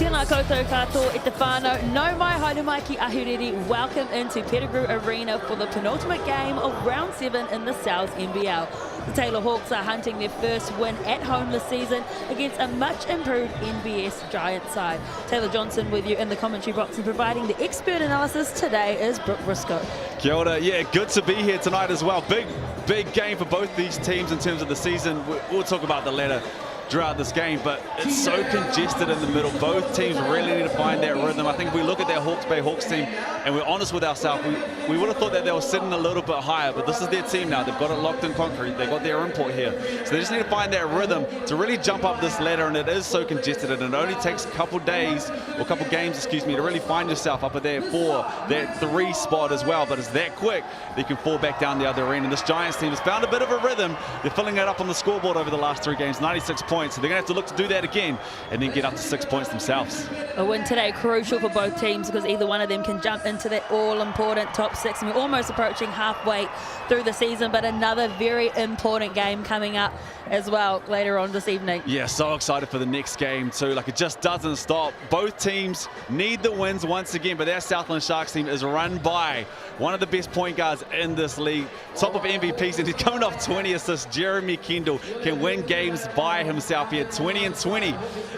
Tēnā koutou katoa e te whānau. Nau mai haere mai ki ahuriri. Welcome into Pettigrew Arena for the penultimate game of round 7 in the South NBL. The Taylor Hawks are hunting their first win at home this season against a much improved NBS Giant side. Taylor Johnson with you in the commentary box and providing the expert analysis today is Brooke Briscoe. Kia ora. Yeah, good to be here tonight as well. Big game for both these teams in terms of the season. We'll talk about the latter throughout this game, but it's so congested in the middle. Both teams really need to find their rhythm. I think if we look at that Hawke's Bay Hawks team and we're honest with ourselves, we would have thought that they were sitting a little bit higher, but this is their team now. They've got it locked in concrete. They've got their import here. So they just need to find that rhythm to really jump up this ladder, and it is so congested, and it only takes a couple days, or a couple games, excuse me, to really find yourself up at that 4, that 3 spot as well. But it's that quick that you can fall back down the other end. And this Giants team has found a bit of a rhythm. They're filling it up on the scoreboard over the last 3 games, 96 points. So they're going to have to look to do that again and then get up to 6 points themselves. A win today crucial for both teams because either one of them can jump into that all-important top 6. And we're almost approaching halfway through the season, but another very important game coming up as well later on this evening. Yeah, so excited for the next game too. Like, it just doesn't stop. Both teams need the wins once again, but that Southland Sharks team is run by one of the best point guards in this league, top of MVPs, and he's coming off 20 assists. Jeremy Kendall can win games by himself. He had 20 and 20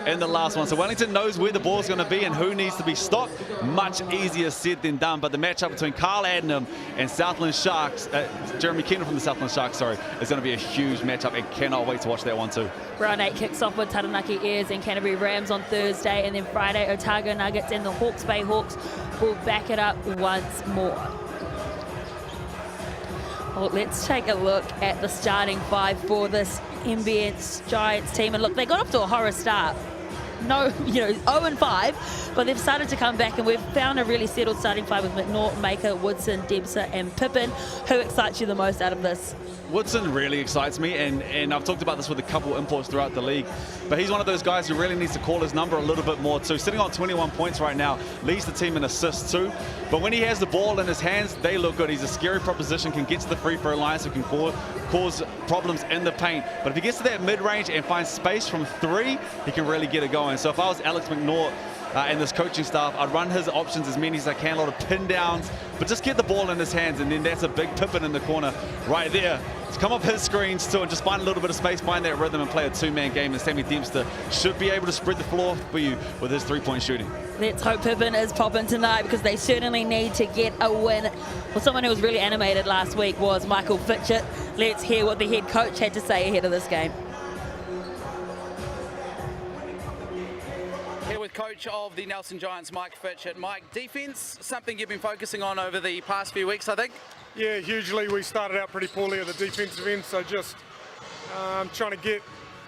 in the last one. So Wellington knows where the ball's going to be and who needs to be stopped. Much easier said than done. But the matchup between Carl Adnam and Southland Sharks, Jeremy Kendall from the Southland Sharks, sorry, is going to be a huge matchup, and cannot wait to watch that one too. Round 8 kicks off with Taranaki Airs and Canterbury Rams on Thursday, and then Friday Otago Nuggets and the Hawke's Bay Hawks will back it up once more. Well, let's take a look at the starting 5 for this NBS Giants team. And look, they got off to a horror start. No, 0-5, but they've started to come back, and we've found a really settled starting 5 with McNaught, Maker, Woodson, Debsa, and Pippin. Who excites you the most out of this? Woodson really excites me, and I've talked about this with a couple imports throughout the league, but he's one of those guys who really needs to call his number a little bit more too. Sitting on 21 points right now, leads the team in assists too, but when he has the ball in his hands, they look good. He's a scary proposition, can get to the free throw line, so can cause problems in the paint. But if he gets to that mid-range and finds space from 3, he can really get it going. So if I was Alex McNaught and this coaching staff, I'd run his options as many as I can, a lot of pin downs, but just get the ball in his hands, and then that's a big Pippin in the corner right there to come up his screens too and just find a little bit of space, find that rhythm, and play a 2-man game. And Sammy Dempster should be able to spread the floor for you with his 3-point shooting. Let's hope Pippin is popping tonight, because they certainly need to get a win. Well, someone who was really animated last week was Michael Fitchett. Let's hear what the head coach had to say ahead of this game. With coach of the Nelson Giants, Mike Fitchett. Mike, defense, something you've been focusing on over the past few weeks, I think? Yeah, hugely. We started out pretty poorly at the defensive end, so just trying to get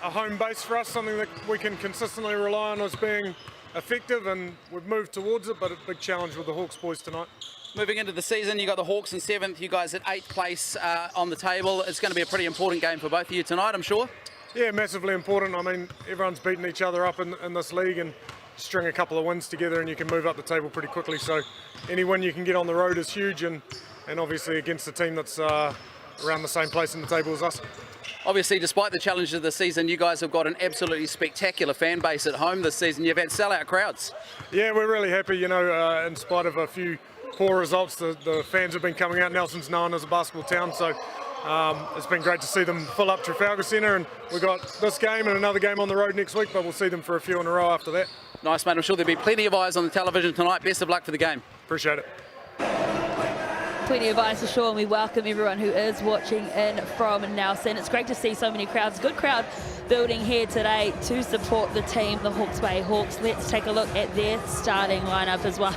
a home base for us, something that we can consistently rely on as being effective, and we've moved towards it, but a big challenge with the Hawks boys tonight. Moving into the season, you got the Hawks in 7th, you guys at 8th place on the table. It's going to be a pretty important game for both of you tonight, I'm sure. Yeah, massively important. I mean, everyone's beaten each other up in this league, and string a couple of wins together and you can move up the table pretty quickly. So any win you can get on the road is huge, and obviously against a team that's around the same place in the table as us. Obviously, despite the challenges of the season, you guys have got an absolutely spectacular fan base at home this season. You've had sellout crowds. Yeah, we're really happy. In spite of a few poor results, the fans have been coming out. Nelson's known as a basketball town, so it's been great to see them fill up Trafalgar Centre, and we've got this game and another game on the road next week, but we'll see them for a few in a row after that. Nice, mate. I'm sure there'll be plenty of eyes on the television tonight. Best of luck for the game. Appreciate it. Plenty of eyes for sure, and we welcome everyone who is watching in from Nelson. It's great to see so many crowds. Good crowd building here today to support the team, the Hawke's Bay Hawks. Let's take a look at their starting lineup as well.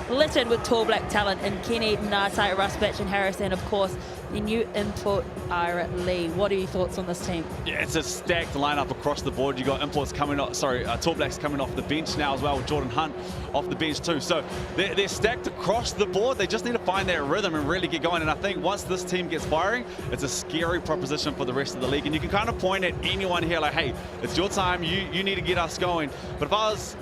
Littered with tall black talent in Kenny, Natai, Rusbach and Harris, and of course the new import Ira Lee. What are your thoughts on this team? Yeah, it's a stacked lineup across the board. You got imports coming off, tall blacks coming off the bench now as well, with Jordan Hunt off the bench too. So they're stacked across the board. They just need to find that rhythm and really get going. And I think once this team gets firing, it's a scary proposition for the rest of the league. And you can kind of point at anyone here like, hey, it's your time. You need to get us going. But if I was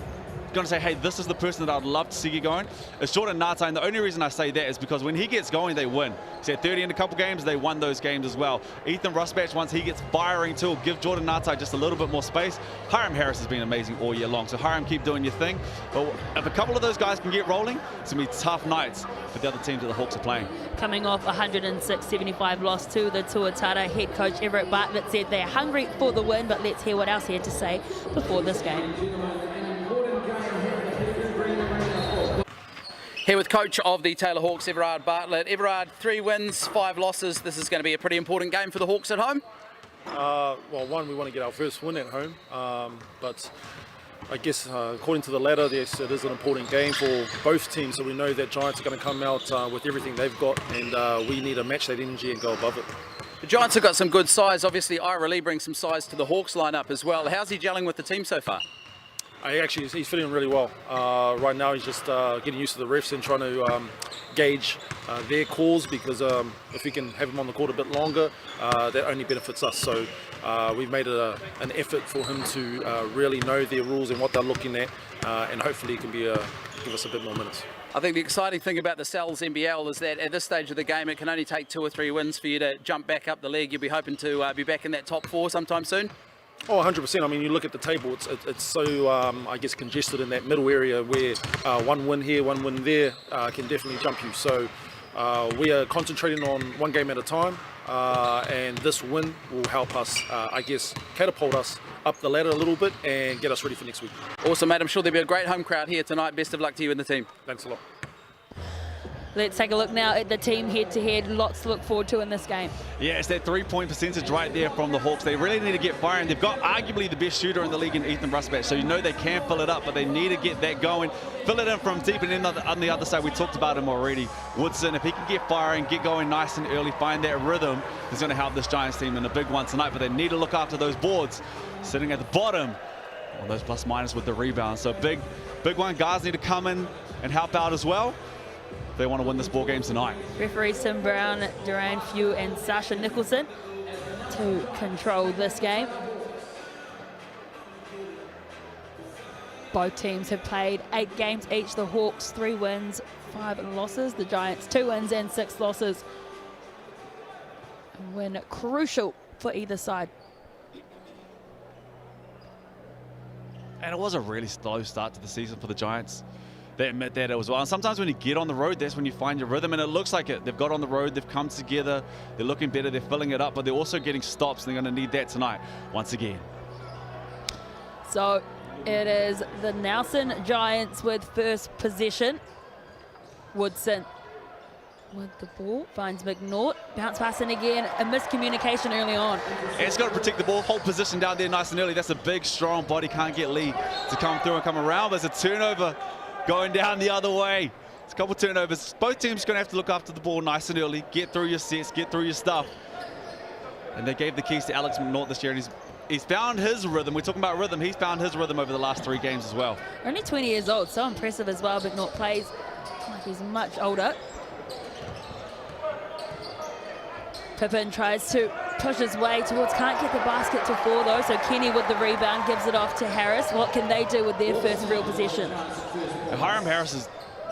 going to say, hey, this is the person that I'd love to see get going, is Jordan Nata. And the only reason I say that is because when he gets going, they win. He's had 30 in a couple games, they won those games as well. Ethan Rusbatch, once he gets firing too, will give Jordan Nata just a little bit more space. Hiram Harris has been amazing all year long, so Hiram, keep doing your thing. But if a couple of those guys can get rolling, it's going to be tough nights for the other teams that the Hawks are playing. Coming off 106-75 loss to the Tuatara, head coach Everett Bartlett said they're hungry for the win, but let's hear what else he had to say before this game. Here with coach of the Taylor Hawks, Everard Bartlett. Everard, 3 wins, 5 losses. This is going to be a pretty important game for the Hawks at home. Well, one, we want to get our first win at home, but I guess according to the ladder, yes, it is an important game for both teams, so we know that Giants are going to come out with everything they've got, and we need to match that energy and go above it. The Giants have got some good size. Obviously, Ira Lee brings some size to the Hawks lineup as well. How's he gelling with the team so far? He's fitting really well. Right now, he's just getting used to the refs and trying to gauge their calls, because if we can have him on the court a bit longer, that only benefits us. So we've made it an effort for him to really know their rules and what they're looking at, and hopefully he can be give us a bit more minutes. I think the exciting thing about the NZNBL is that at this stage of the game, it can only take 2 or 3 wins for you to jump back up the league. You'll be hoping to be back in that top 4 sometime soon. Oh, 100%. I mean, you look at the table, it's so, I guess, congested in that middle area where one win here, one win there can definitely jump you. So we are concentrating on one game at a time, and this win will help us, I guess, catapult us up the ladder a little bit and get us ready for next week. Awesome, mate. I'm sure there'll be a great home crowd here tonight. Best of luck to you and the team. Thanks a lot. Let's take a look now at the team head-to-head. Lots to look forward to in this game. Yeah, it's that 3-point percentage right there from the Hawks. They really need to get firing. They've got arguably the best shooter in the league in Ethan Rusbatch, so you know they can fill it up, but they need to get that going. Fill it in from deep, and then on the other side, we talked about him already. Woodson, if he can get firing, get going nice and early, find that rhythm, it's going to help this Giants team in a big one tonight, but they need to look after those boards. Sitting at the bottom, on those plus-minus with the rebound. So big one. Guys need to come in and help out as well. They want to win this ball game tonight. Referees Tim Brown, Duran Few and Sasha Nicholson to control this game. Both teams have played 8 games each. The Hawks 3 wins, 5 losses. The Giants 2 wins and 6 losses. A win crucial for either side. And it was a really slow start to the season for the Giants. They admit that as well. And sometimes when you get on the road, that's when you find your rhythm, and it looks like it. They've got on the road, they've come together, they're looking better, they're filling it up, but they're also getting stops, and they're going to need that tonight once again. So it is the Nelson Giants with first possession. Woodson with the ball, finds McNaught, bounce pass in again, a miscommunication early on. And it's got to protect the ball, hold position down there nice and early. That's a big, strong body, can't get Lee to come through and come around, but it's a turnover going down the other way. It's a couple turnovers. Both teams going to have to look after the ball nice and early, get through your sets, get through your stuff. And they gave the keys to Alex McNaught this year, and he's found his rhythm. We're talking about rhythm. He's found his rhythm over the last 3 games as well. Only 20 years old, so impressive as well. McNaught plays like he's much older. Pippin tries to push his way towards, can't get the basket to fall though, so Kenny with the rebound gives it off to Harris. What can they do with their first real possession? And Hiram Harris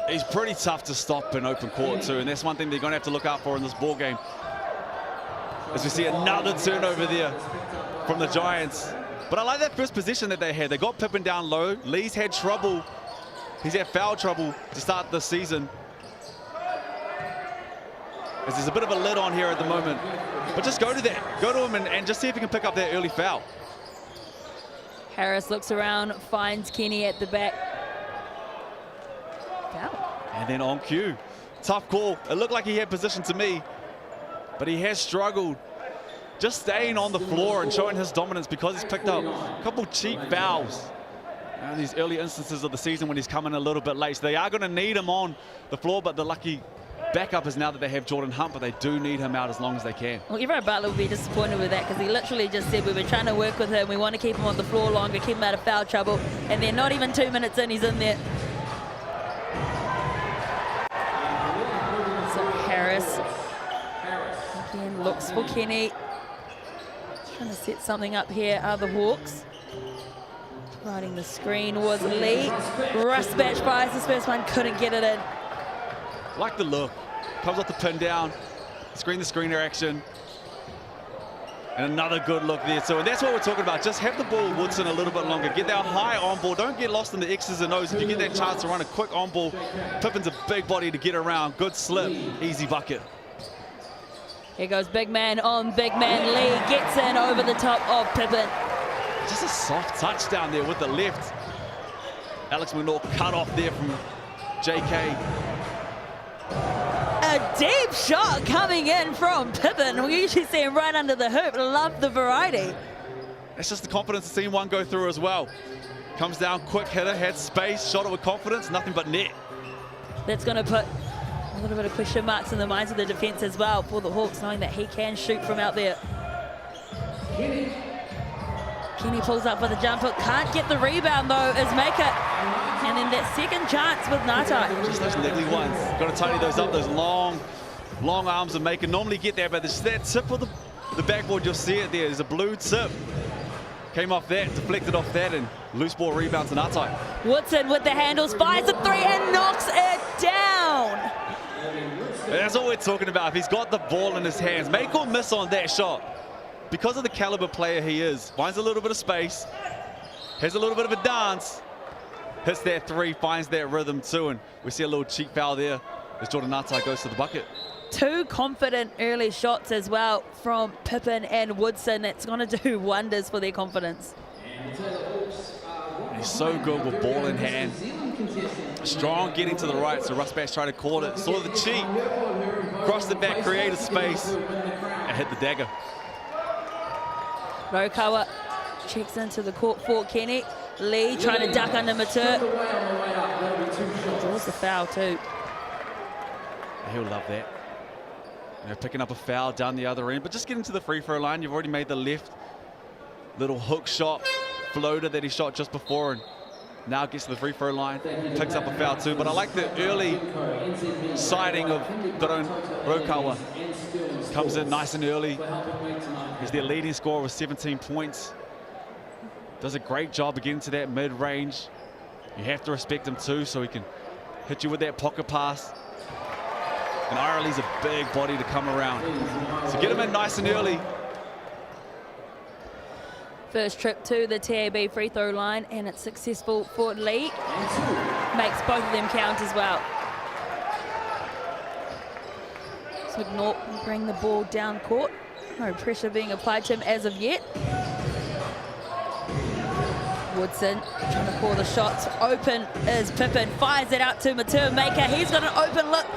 he's pretty tough to stop in open court too, and that's one thing they're going to have to look out for in this ball game. As we see another turnover there from the Giants. But I like that first possession that they had. They got Pippin down low. Lee's had trouble. He's had foul trouble to start the season. As there's a bit of a lid on here at the moment. But just go to that. Go to him and just see if he can pick up that early foul. Harris looks around, finds Kenny at the back. Foul. And then on cue. Tough call. It looked like he had position to me, but he has struggled. Just staying on the floor and showing his dominance because he's picked up a couple cheap fouls. And these early instances of the season when he's coming a little bit late. So they are going to need him on the floor, but the lucky backup is now that they have Jordan Hunt, but they do need him out as long as they can. Well, Everett Butler will be disappointed with that because he literally just said we've been trying to work with him. We want to keep him on the floor longer, keep him out of foul trouble. And then not even 2 minutes in, he's in there. So Harris again looks for Kenny. Trying to set something up here are the Hawks. Riding the screen was Lee. Rusbatch fires his first one, couldn't get it in. Like the look. Comes off the pin down. Screen the screener action. And another good look there. So that's what we're talking about. Just have the ball, Woodson, a little bit longer. Get that high on ball. Don't get lost in the X's and O's. If you get that chance to run a quick on ball, Pippen's a big body to get around. Good slip. Easy bucket. Here goes big man on big man. Lee gets in over the top of Pippen. Just a soft touch down there with the left. Alex McNaught cut off there from JK. A deep shot coming in from Pippen. We usually see him right under the hoop. Love the variety. It's just the confidence of seeing one go through as well. Comes down, quick hitter, had space, shot it with confidence, nothing but net. That's going to put a little bit of question marks in the minds of the defense as well for the Hawks, knowing that he can shoot from out there. Kenny pulls up for the jumper, can't get the rebound though, is Maker. And then that second chance with Ngatai. Just those niggly ones. Got to tidy those up, those long arms of Maker. Normally get there, but it's that tip of the backboard, you'll see it there. There's a blue tip. Came off that, deflected off that, and loose ball rebounds to Ngatai. Woodson with the handles, fires a three and knocks it down. And that's what we're talking about. If he's got the ball in his hands, make or miss on that shot. Because of the caliber player he is, finds a little bit of space, has a little bit of a dance, hits that three, finds that rhythm too, and we see a little cheek foul there as Jordan Ngatai goes to the bucket. Two confident early shots as well from Pippen and Woodson. That's going to do wonders for their confidence. And he's so good with ball in hand. Strong getting to the right, so Rusbatch tried to call it. Saw the cheek, crossed the back, created space, and hit the dagger. Rokawa checks into the court for Kenny. Lee trying to duck under Matur. Draws the foul too. He'll love that. You know, picking up a foul down the other end, but just getting to the free throw line. You've already made the left little hook shot, floater that he shot just before, and now gets to the free throw line, picks up a foul too. But I like the early sighting of Doron Rokawa. Comes in nice and early. He's their leading scorer with 17 points. Does a great job of getting to that mid-range. You have to respect him too, so he can hit you with that pocket pass. And Irely's a big body to come around. So get him in nice and early. First trip to the TAB free throw line, and it's successful for Lee. Makes both of them count as well. So McNaught will bring the ball down court. No pressure being applied to him as of yet. Woodson trying to call the shots. Open is Pippen. Fires it out to Matur Maker. He's got an open look.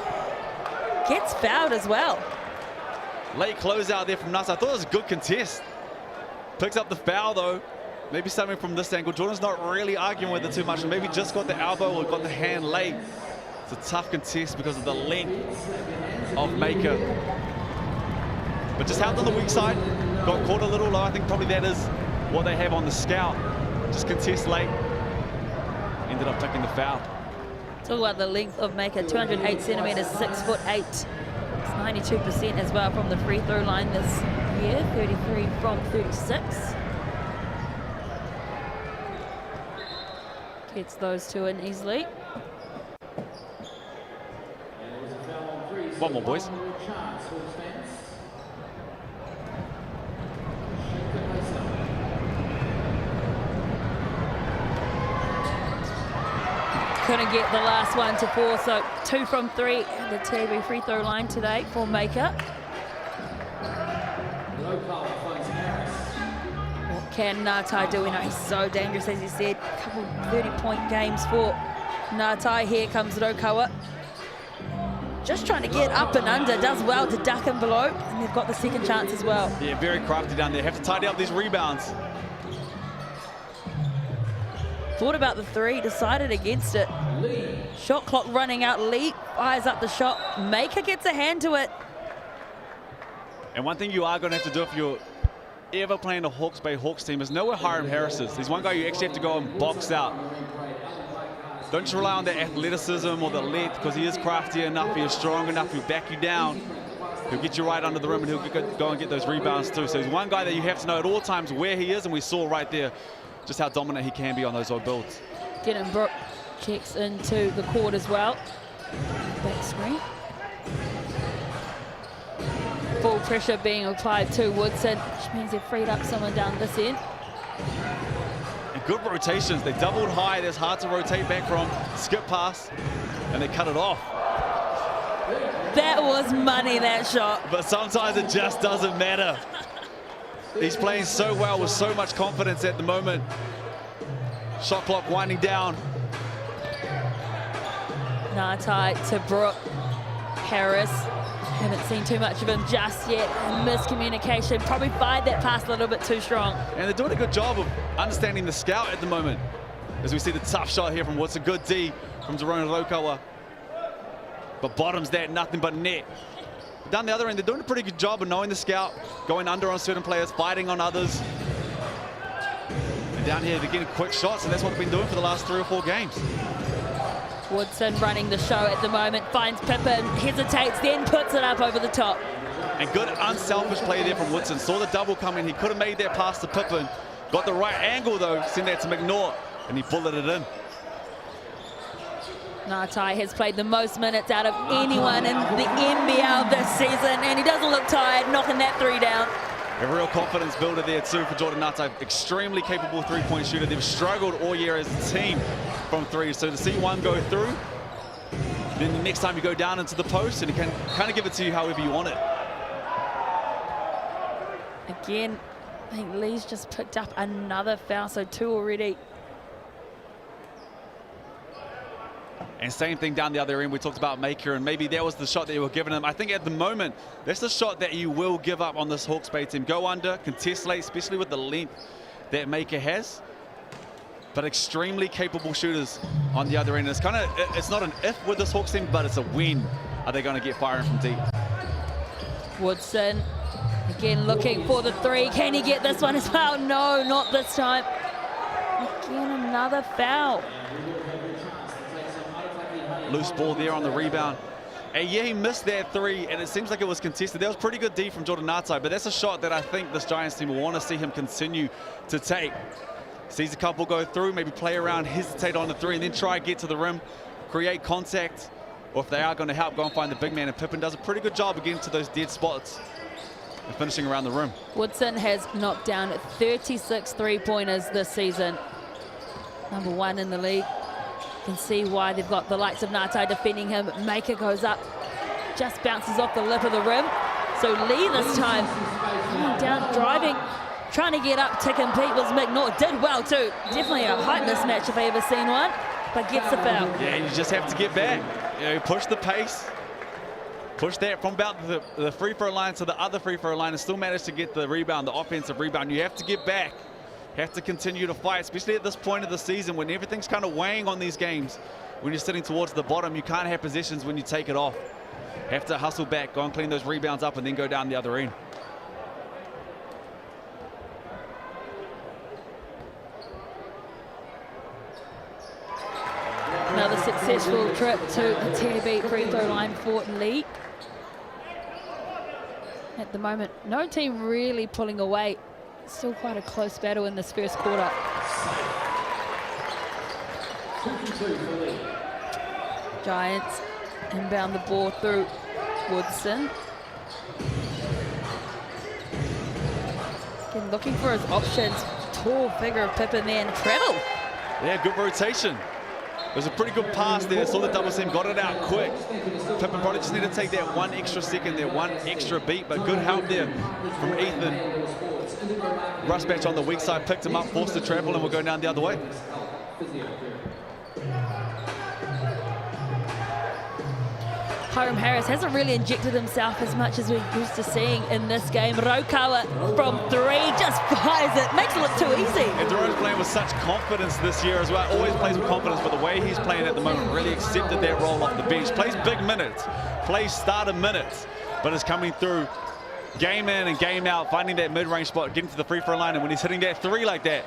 Gets fouled as well. Late closeout there from Nuss. I thought it was a good contest. Picks up the foul though. Maybe something from this angle. Jordan's not really arguing with it too much. Maybe just got the elbow or got the hand late. It's a tough contest because of the length of Maker. But just held on the weak side. Got caught a little low. I think probably that is what they have on the scout. Just contest late. Ended up taking the foul. Talk about the length of Maker, 208 centimeters, 6'8". It's 92% as well from the free throw line this year, 33 from 36. Gets those two in easily. One more, boys. Couldn't get the last one to fall, so 2 from 3 at the TAB free throw line today for Maker. What can Ngatai do? We know he's so dangerous, as you said. A couple 30-point games for Ngatai. Here comes Rokawa. Just trying to get up and under, does well to duck him below, and they've got the second chance as well. Yeah, very crafty down there. Have to tidy up these rebounds. Thought about the three, decided against it. Shot clock running out. Lee fires up the shot. Maker gets a hand to it. And one thing you are going to have to do if you're ever playing a Hawke's Bay Hawks team is know where Hiram Harris is. He's one guy you actually have to go and box out. Don't just rely on the athleticism or the length, because he is crafty enough, he is strong enough, he'll back you down. He'll get you right under the rim and he'll go and get those rebounds too. So he's one guy that you have to know at all times where he is, and we saw right there just how dominant he can be on those low builds. Getting Brooke checks into the court as well. Back screen. Full pressure being applied to Woodson, which means they've freed up someone down this end. And good rotations. They doubled high. It's hard to rotate back from. Skip pass, and they cut it off. That was money, that shot. But sometimes it just doesn't matter. He's playing so well with so much confidence at the moment. Shot clock winding down. Ngatai to Brooke. Harris. Haven't seen too much of him just yet. Miscommunication. Probably fired that pass a little bit too strong. And they're doing a good job of understanding the scout at the moment. As we see the tough shot here from Woodson. Good D from Jerome Rokawa. But bottoms that, nothing but net. Down the other end, they're doing a pretty good job of knowing the scout, going under on certain players, fighting on others. And down here, they're getting quick shots, and that's what they've been doing for the last 3 or 4 games. Woodson running the show at the moment, finds Pippen, hesitates, then puts it up over the top. And good unselfish play there from Woodson. Saw the double coming. He could have made that pass to Pippen. Got the right angle, though, sent that to McNaught, and he bulleted it in. Ngatai has played the most minutes out of anyone in the NBL this season, and he doesn't look tired, knocking that 3 down. A real confidence builder there too for Jordan Ngatai. Extremely capable three-point shooter. They've struggled all year as a team from 3. So to see one go through, then the next time you go down into the post, and he can kind of give it to you however you want it. Again, I think Lee's just picked up another foul, so 2 already. And same thing down the other end. We talked about Maker, and maybe that was the shot that you were giving him. I think at the moment, that's the shot that you will give up on this Hawke's Bay team. Go under, contest late, especially with the length that Maker has. But extremely capable shooters on the other end. It's kind of, it's not an if with this Hawks team, but it's a when are they going to get firing from deep. Woodson, again looking for the 3. Can he get this one as well? No, not this time. Again, another foul. Loose ball there on the rebound. And yeah, he missed that 3, and it seems like it was contested. That was pretty good D from Jordan Ngatai, but that's a shot that I think this Giants team will want to see him continue to take. Sees a couple go through, maybe play around, hesitate on the 3, and then try and get to the rim, create contact, or if they are going to help, go and find the big man. And Pippen does a pretty good job of getting to those dead spots and finishing around the rim. Woodson has knocked down 36 3-pointers this season. Number 1 in the league. You can see why they've got the likes of Ngatai defending him. Maker goes up, just bounces off the lip of the rim. So Lee this time coming down, driving, trying to get up to compete with McNaught. Did well too. Definitely a height mismatch if I ever seen one, but gets the foul. Yeah, you just have to get back. You know, push the pace, push that from about the free throw line to the other free throw line, and still manage to get the rebound, the offensive rebound. You have to get back. Have to continue to fight, especially at this point of the season when everything's kind of weighing on these games. When you're sitting towards the bottom, you can't have possessions when you take it off. Have to hustle back, go and clean those rebounds up, and then go down the other end. Another successful trip to the TAB free throw line for Lee. At the moment, no team really pulling away. Still quite a close battle in this first quarter. Giants inbound the ball through Woodson. Again, looking for his options. Tall figure of Pippen there and travel. Yeah, good rotation. It was a pretty good pass there. Saw the double seam, got it out quick. Pippen probably just needed to take that 1 extra second there, 1 extra beat, but good help there from Ethan. Rusbatch on the weak side, picked him up, forced to travel, and we'll go down the other way. Hiram Harris hasn't really injected himself as much as we're used to seeing in this game. Rokawa from 3 just fires it, makes it look too easy. And Jerome's playing with such confidence this year as well. Always plays with confidence, but the way he's playing at the moment really accepted that role off the bench. Plays big minutes, plays starter minutes, but is coming through game in and game out, finding that mid-range spot, getting to the free throw line, and when he's hitting that 3 like that,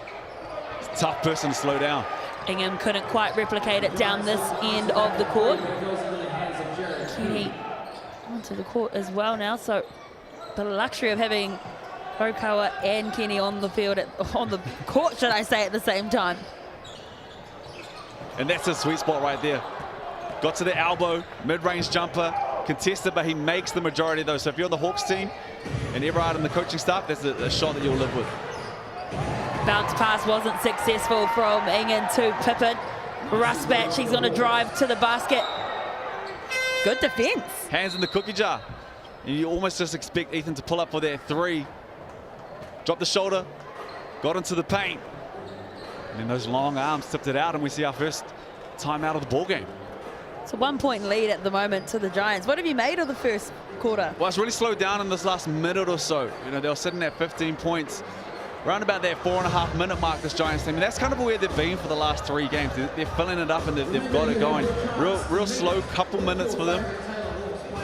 it's a tough person to slow down. Ingham couldn't quite replicate it down this end of the court. Kenny onto the court as well now, so the luxury of having Rokawa and Kenny on the field, on the court, should I say, at the same time. And that's a sweet spot right there. Got to the elbow, mid-range jumper, contested, but he makes the majority of those. So if you're on the Hawks team and everyone in the coaching staff, that's a shot that you'll live with. Bounce pass wasn't successful from Ingen to Pippen. Rusbatch, he's going to drive to the basket. Good defense. Hands in the cookie jar. And you almost just expect Ethan to pull up for that three. Drop the shoulder, got into the paint. And then those long arms tipped it out, and we see our first timeout of the ball game. It's a 1 point lead at the moment to the Giants. What have you made of the first quarter? Well, it's really slowed down in this last minute or so. You know, they were sitting at 15 points. Around about that 4.5 minute mark, this Giants team. And that's kind of where they've been for the last 3 games. They're filling it up and they've got it going. Real slow couple minutes for them.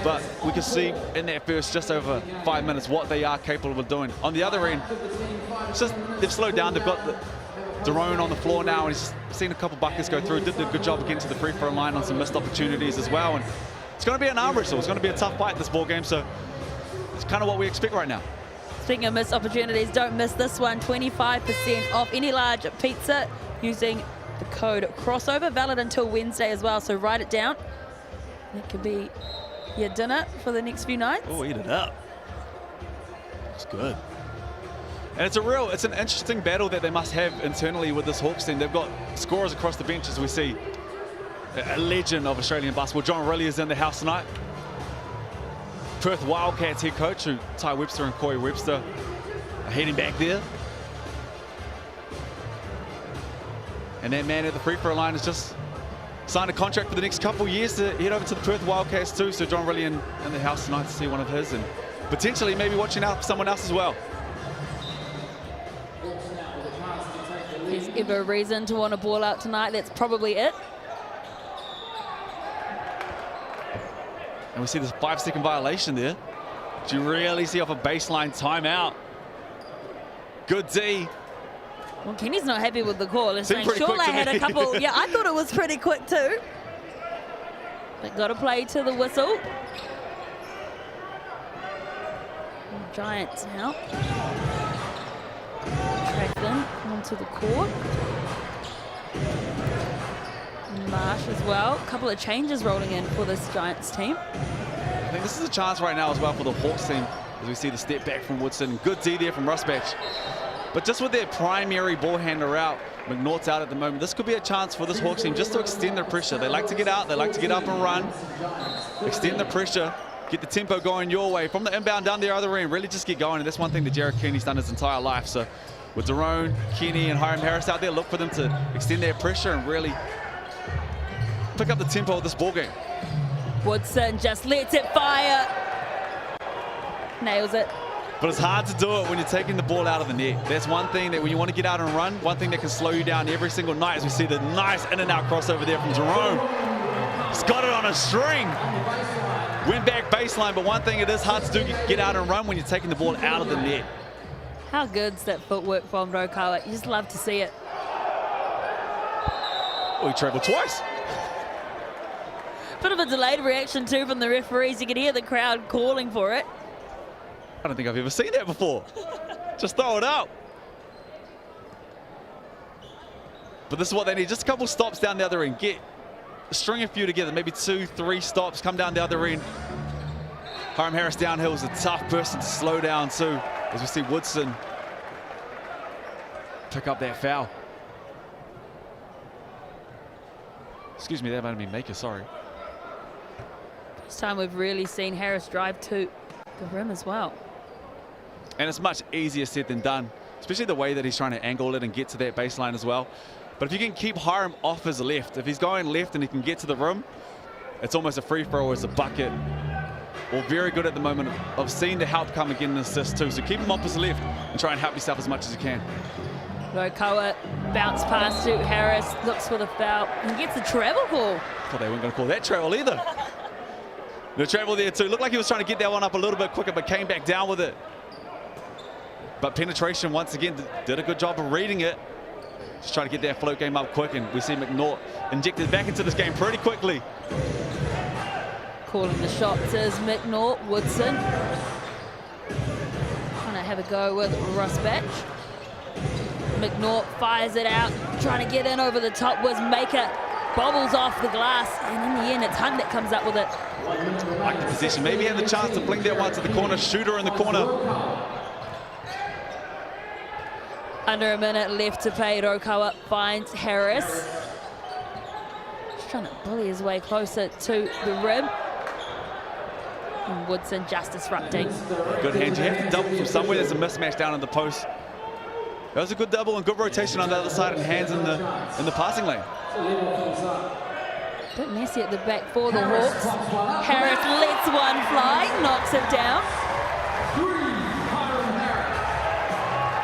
But we can see in that first just over 5 minutes what they are capable of doing. On the other end, it's just they've slowed down. They've got Daron on the floor now, and he's seen a couple buckets go through. Did a good job getting to the free throw line on some missed opportunities as well. And it's going to be an arm wrestle. It's going to be a tough fight this ball game. So it's kind of what we expect right now. Speaking of missed opportunities, don't miss this one. 25% off any large pizza using the code crossover. Valid until Wednesday as well, so write it down. It could be your dinner for the next few nights. Oh, eat it up. It's good. And it's an interesting battle that they must have internally with this Hawks team. They've got scorers across the bench, as we see. A legend of Australian basketball. John Riley is in the house tonight. Perth Wildcats head coach, who Ty Webster and Corey Webster are heading back there. And that man at the free throw line has just signed a contract for the next couple of years to head over to the Perth Wildcats too. So John Riley in the house tonight to see one of his, and potentially maybe watching out for someone else as well. If there's ever a reason to want to ball out tonight, that's probably it. And we see this 5-second violation there. Do you really see off a baseline timeout? Good D. Well, Kenny's not happy with the call. It's saying Seemed pretty Shorley quick to had a me. couple. Yeah, I thought it was pretty quick too. But got to play to the whistle. Giants now. Trackman onto the court. Marsh as well. A couple of changes rolling in for this Giants team. I think this is a chance right now as well for the Hawks team, as we see the step back from Woodson. Good D there from Rusbatch. But just with their primary ball handler out, McNaught's out at the moment, this could be a chance for this Hawks team just to extend their pressure. They like to get out, they like to get up and run, extend the pressure, get the tempo going your way. From the inbound down the other end, really just get going. And that's one thing that Jared Kenny's done his entire life. So with Daron, Kenny, and Hiram Harris out there, look for them to extend their pressure and really pick up the tempo of this ball game. Woodson just lets it fire. Nails it. But it's hard to do it when you're taking the ball out of the net. That's one thing that when you want to get out and run, one thing that can slow you down every single night, as we see the nice in and out crossover there from Jerome. He's got it on a string. Went back baseline, but one thing it is hard to do, get out and run when you're taking the ball out of the net. How good's that footwork from Rokawa? You just love to see it. Oh, he traveled twice. Bit of a delayed reaction too from the referees. You can hear the crowd calling for it. I don't think I've ever seen that before. Just throw it out. But this is what they need. Just a couple stops down the other end. String a few together, maybe 2-3 stops, come down the other end. Hiram Harris downhill is a tough person to slow down too, as we see Woodson pick up that foul. Excuse me, that might have been Maker, sorry. This time we've really seen Harris drive to the rim as well. And it's much easier said than done, especially the way that he's trying to angle it and get to that baseline as well. But if you can keep Hiram off his left, if he's going left and he can get to the rim, it's almost a free throw or it's a bucket. Well, very good at the moment of seeing the help come again in assist too. So keep him off his left and try and help yourself as much as you can. Rokawa bounce pass to Harris, looks for the foul, and gets the travel call. Thought they weren't going to call that travel either. No travel there too. Looked like he was trying to get that one up a little bit quicker, but came back down with it. But penetration, once again, did a good job of reading it. Just trying to get that float game up quick, and we see McNaught injected back into this game pretty quickly. Calling the shots is McNaught. Woodson trying to have have a go with Rosbach. McNaught fires it out, trying to get in over the top was Maker. Bobbles off the glass, and in the end, it's Hunt that comes up with it. Like the possession, maybe had the chance to fling that one to the corner. Shooter in the corner. Under a minute left to play. Rokawa finds Harris. He's trying to bully his way closer to the rim. And Woodson just disrupting. Good hands. You have to double from somewhere. There's a mismatch down in the post. That was a good double and good rotation on the other side, and hands in the passing lane. Bit messy at the back for the Hawks. Harris lets one fly, knocks it down.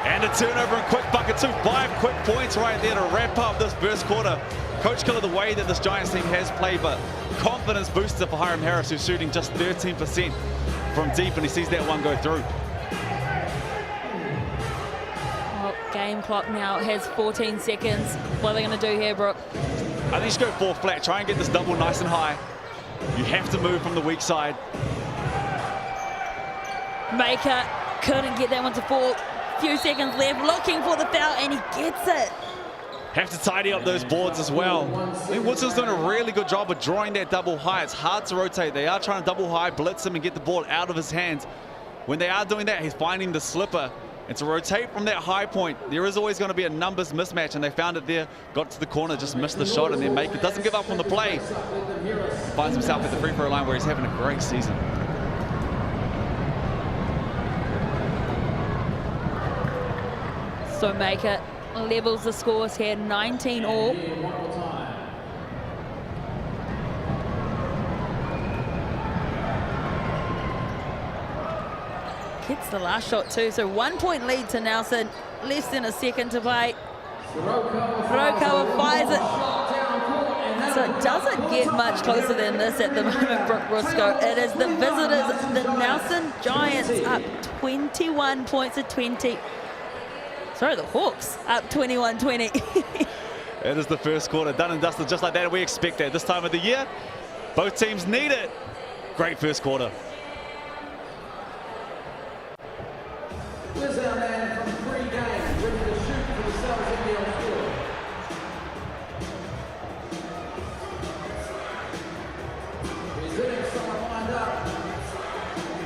And a turnover and quick bucket too. 5 quick points right there to wrap up this first quarter. Coach Killer, the way that this Giants team has played, but confidence booster for Hiram Harris, who's shooting just 13% from deep, and he sees that one go through. Well, game clock now has 14 seconds. What are they going to do here, Brooke? I think you should go 4 flat. Try and get this double nice and high. You have to move from the weak side. Maker couldn't get that one to fall. Few seconds left, looking for the foul, and he gets it. Have to tidy up those boards as well. I think Woodson's doing a really good job of drawing that double high. It's hard to rotate. They are trying to double high, blitz him, and get the ball out of his hands. When they are doing that, he's finding the slipper. And to rotate from that high point, there is always going to be a numbers mismatch, and they found it there. Got to the corner, just missed the shot, and then Maker doesn't give up on the play. Finds himself at the free throw line where he's having a great season. So Maker levels the scores here, 19 all. Gets the last shot too, so 1 point lead to Nelson, less than a second to play. Hirokawa fires it. So it doesn't get much closer than this at the moment, Brooke Rusco. It is the visitors, the Nelson Giants, up 21 points to 20. Sorry, the Hawks up 21-20. It is the first quarter, done and dusted just like that. We expect that this time of the year. Both teams need it. Great first quarter. Where's our man from pre-game, ready to shoot for the Cells NBL field? He's hitting someone lined up.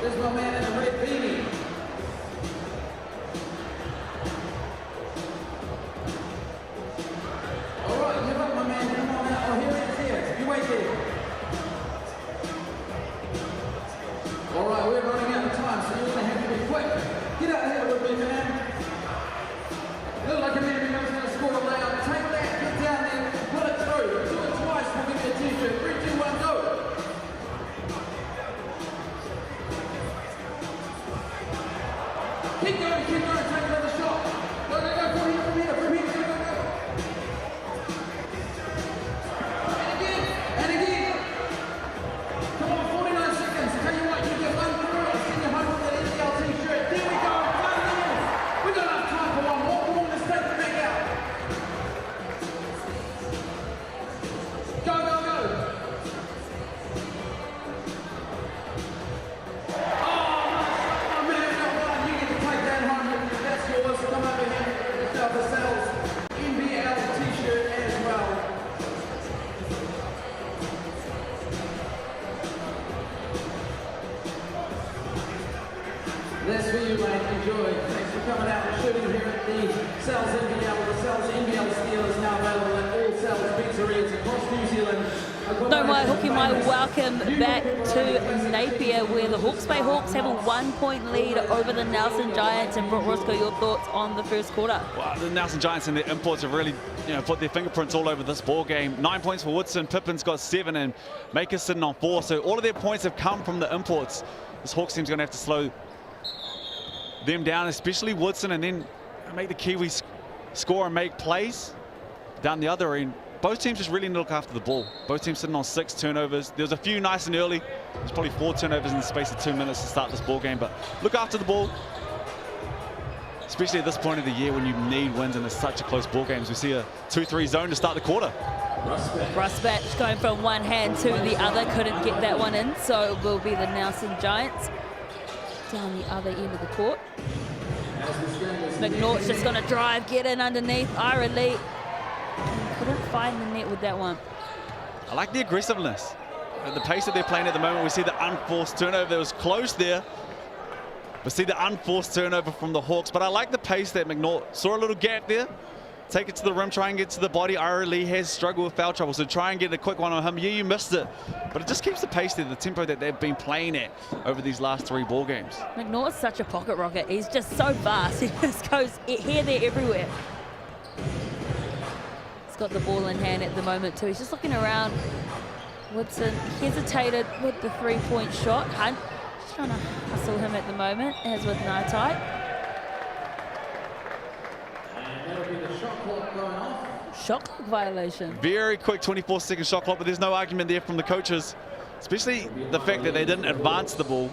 There's my man in the red beanie. All right, give up, my man. Come on out. Oh, here it is here. You wait there. All right, we're running out of time, so you're going to have to be quick. Get out of here with me, man. Look like a man who knows how to score a layup. Take that, get down there, put it through. Do it twice, we'll give you a t-shirt. 3, 2, 1, go. Keep going, take another shot. Go, from here, go. And again. Come on, 49 seconds. Tell you what, you get one through. I'll send you home with an NBL t-shirt. There we go. 5 minutes. We don't have time for one more. Come on, let's take the back out. Go. Oh, man, you get to take that home. That's yours. Come over here. It's the Cells NBL t-shirt as well. That's for you, mate. Enjoy. Thanks for coming out and shooting here at the Cells NBL. The Cells NBL Steelers now available at all Cells pizzerias across New Zealand. No, my hooky, my welcome back to Napier, where the Hawke's Bay Hawks have a 1 point lead over the Nelson Giants. And Brooke Roscoe, your thoughts on the first quarter? Well, the Nelson Giants and their imports have really, put their fingerprints all over this ball game. 9 points for Woodson, Pippin's got 7, and Maker's sitting on 4. So all of their points have come from the imports. This Hawks team's going to have to slow them down, especially Woodson, and then make the Kiwis score and make plays down the other end. Both teams just really need to look after the ball. Both teams sitting on 6 turnovers. There was a few nice and early. There's probably 4 turnovers in the space of 2 minutes to start this ball game, but look after the ball, especially at this point of the year when you need wins and it's such a close ball game. As we see a 2-3 zone to start the quarter. Rosbach going from one hand to the other, couldn't get that one in, so it will be the Nelson Giants down the other end of the court. McNaught's just going to drive, get in underneath. Ira Lee couldn't find the net with that one. I like the aggressiveness. At the pace that they're playing at the moment, we see the unforced turnover that was close there. We see the unforced turnover from the Hawks, but I like the pace that McNaught saw a little gap there. Take it to the rim, try and get to the body. Ira Lee has struggled with foul trouble, so try and get a quick one on him. Yeah, you missed it, but it just keeps the pace there, the tempo that they've been playing at over these last 3 ball games. McNaught's such a pocket rocket. He's just so fast. He just goes here, there, everywhere. He's got the ball in hand at the moment too. He's just looking around. Woodson hesitated with the 3-point shot. Hunt just trying to hustle him at the moment, as with Ngatai. Shot clock violation. Very quick 24-second shot clock, but there's no argument there from the coaches, especially the fact that they didn't advance the ball.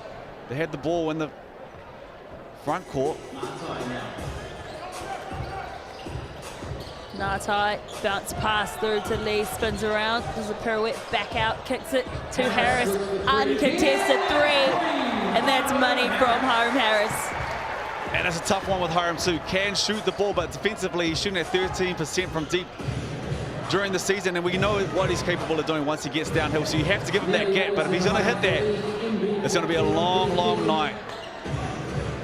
They had the ball in the front court. Ngatai, bounce pass through to Lee, spins around, does a pirouette, back out, kicks it to Harris, uncontested 3, and that's money from Hiram Harris. And it's a tough one with Hiram too. Can shoot the ball, but defensively he's shooting at 13% from deep during the season, and we know what he's capable of doing once he gets downhill, so you have to give him that gap, but if he's going to hit that, it's going to be a long, long night.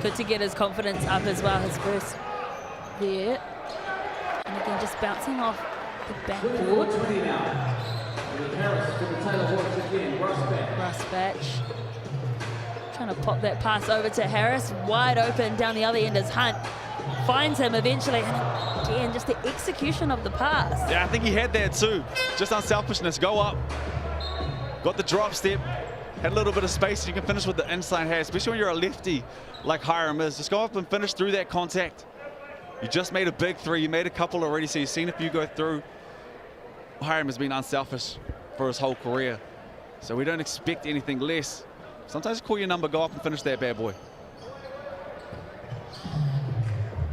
Good to get his confidence up as well, his first there. And again, just bouncing off the backboard. Rusbatch. Trying to pop that pass over to Harris. Wide open down the other end as Hunt finds him eventually. And again, just the execution of the pass. Yeah, I think he had that too. Just unselfishness. Go up. Got the drop step. Had a little bit of space. You can finish with the inside hand, especially when you're a lefty like Hiram is. Just go up and finish through that contact. You just made a big 3. You made a couple already, so you've seen a few go through. Hiram has been unselfish for his whole career, so we don't expect anything less. Sometimes call your number, go up and finish that bad boy.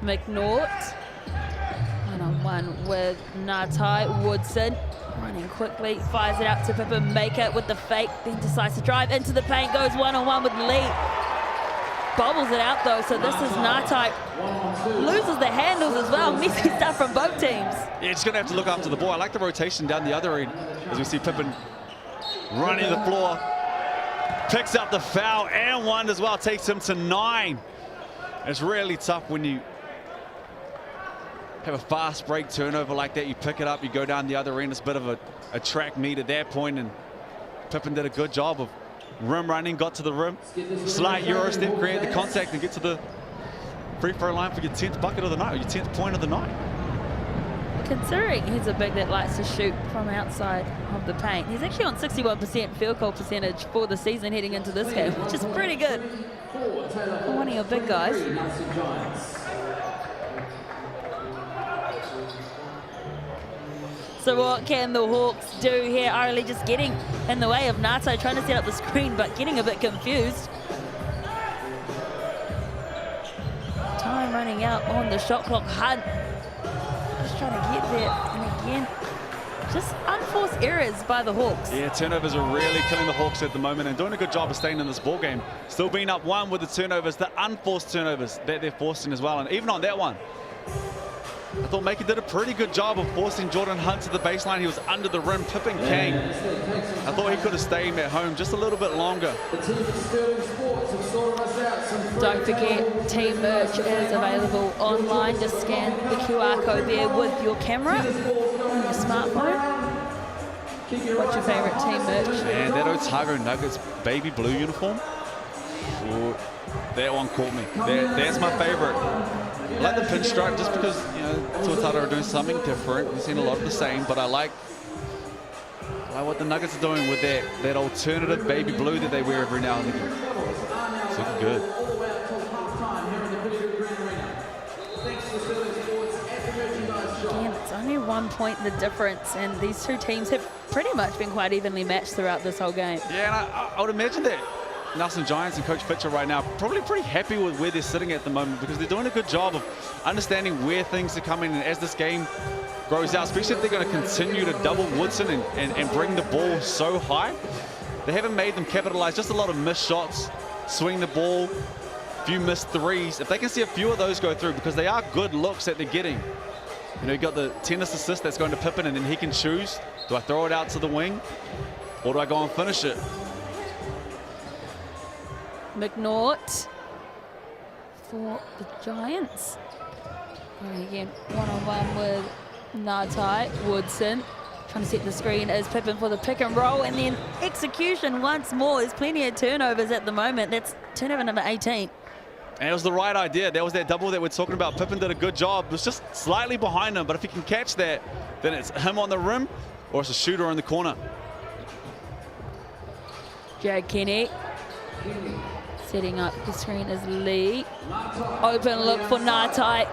McNaught, one-on-one with Ngatai. Woodson running quickly, fires it out to Pippen, make it with the fake, then decides to drive into the paint, goes one-on-one with Lee. Bobbles it out though, so this is Ngatai. Loses the handles as well. Messy stuff from both teams. Yeah, just gonna have to look after the ball. I like the rotation down the other end as we see Pippen running the floor. Picks up the foul and one as well, takes him to 9. It's really tough when you have a fast break turnover like that. You pick it up, you go down the other end. It's a bit of a track meet at that point, and Pippen did a good job of rim running, got to the rim, slight Euro step, create the contact, and get to the free throw line for your 10th bucket of the night, or your 10th point of the night. Considering he's a big that likes to shoot from outside of the paint, he's actually on 61% field goal percentage for the season heading into this game, which is pretty good for one of your big guys. So what can the Hawks do here? Arlie just getting in the way of Ngatai, trying to set up the screen, but getting a bit confused. Time running out on the shot clock. Hunt just trying to get there, and again, just unforced errors by the Hawks. Yeah, turnovers are really killing the Hawks at the moment and doing a good job of staying in this ball game. Still being up 1 with the turnovers, the unforced turnovers that they're forcing as well. And even on that one, I thought Maker did a pretty good job of forcing Jordan Hunt to the baseline. He was under the rim. Pippen came. I thought he could have stayed at home just a little bit longer. Don't forget, team merch is available online. Just scan the QR code there with your camera on your smartphone. What's your favorite team merch? And that Otago Nuggets baby blue uniform. Ooh, that one caught me. That's my favorite. I like the pinstripe just because, you know, Tuatara are doing something different. We've seen a lot of the same, but I like what the Nuggets are doing with that alternative baby blue that they wear every now and again. It's looking good. Again, it's only 1 point the difference, and these two teams have pretty much been quite evenly matched throughout this whole game. Yeah, and I would imagine that Nelson Giants and Coach Fitcher right now probably pretty happy with where they're sitting at the moment, because they're doing a good job of understanding where things are coming, and as this game grows out, especially if they're going to continue to double Woodson and bring the ball so high, they haven't made them capitalize. Just a lot of missed shots, swing the ball, few missed threes, if they can see a few of those go through, because they are good looks that they're getting. You know, you got the tennis assist that's going to Pippen, and then he can choose. Do I throw it out to the wing, or do I go and finish it? McNaught for the Giants. Going again, one-on-one with Ngatai. Woodson trying to set the screen as Pippen for the pick and roll, and then execution once more. There's plenty of turnovers at the moment. That's turnover number 18. And it was the right idea. That was that double that we're talking about. Pippen did a good job. It was just slightly behind him, but if he can catch that, then it's him on the rim or it's a shooter in the corner. Jared Kenny setting up the screen as Lee. Open look for Ngatai.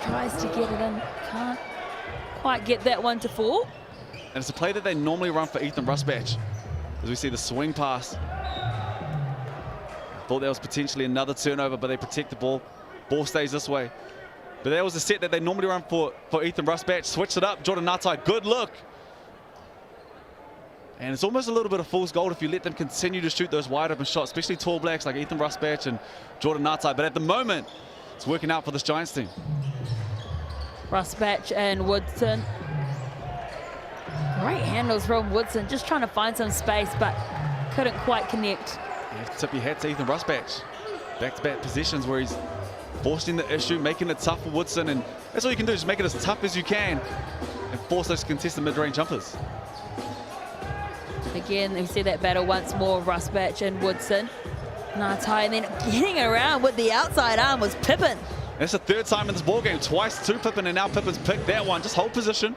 Tries to get it in. Can't quite get that one to fall. And it's a play that they normally run for Ethan Rusbatch. As we see the swing pass. Thought that was potentially another turnover, but they protect the ball. Ball stays this way. But that was a set that they normally run for Ethan Rusbatch. Switched it up. Jordan Ngatai, good look. And it's almost a little bit of fool's gold if you let them continue to shoot those wide open shots, especially tall blacks like Ethan Rusbatch and Jordan Ngatai. But at the moment, it's working out for this Giants team. Rusbatch and Woodson. Great handles from Woodson, just trying to find some space, but couldn't quite connect. You have to tip your hat to Ethan Rusbatch. Back-to-back positions where he's forcing the issue, making it tough for Woodson, and that's all you can do, is make it as tough as you can and force those contested mid-range jumpers. Again, we see that battle once more, Rusbatch and Woodson. Ngatai, and then getting around with the outside arm was Pippen. That's the third time in this ball game, twice to Pippen, and now Pippen's picked that one. Just hold position.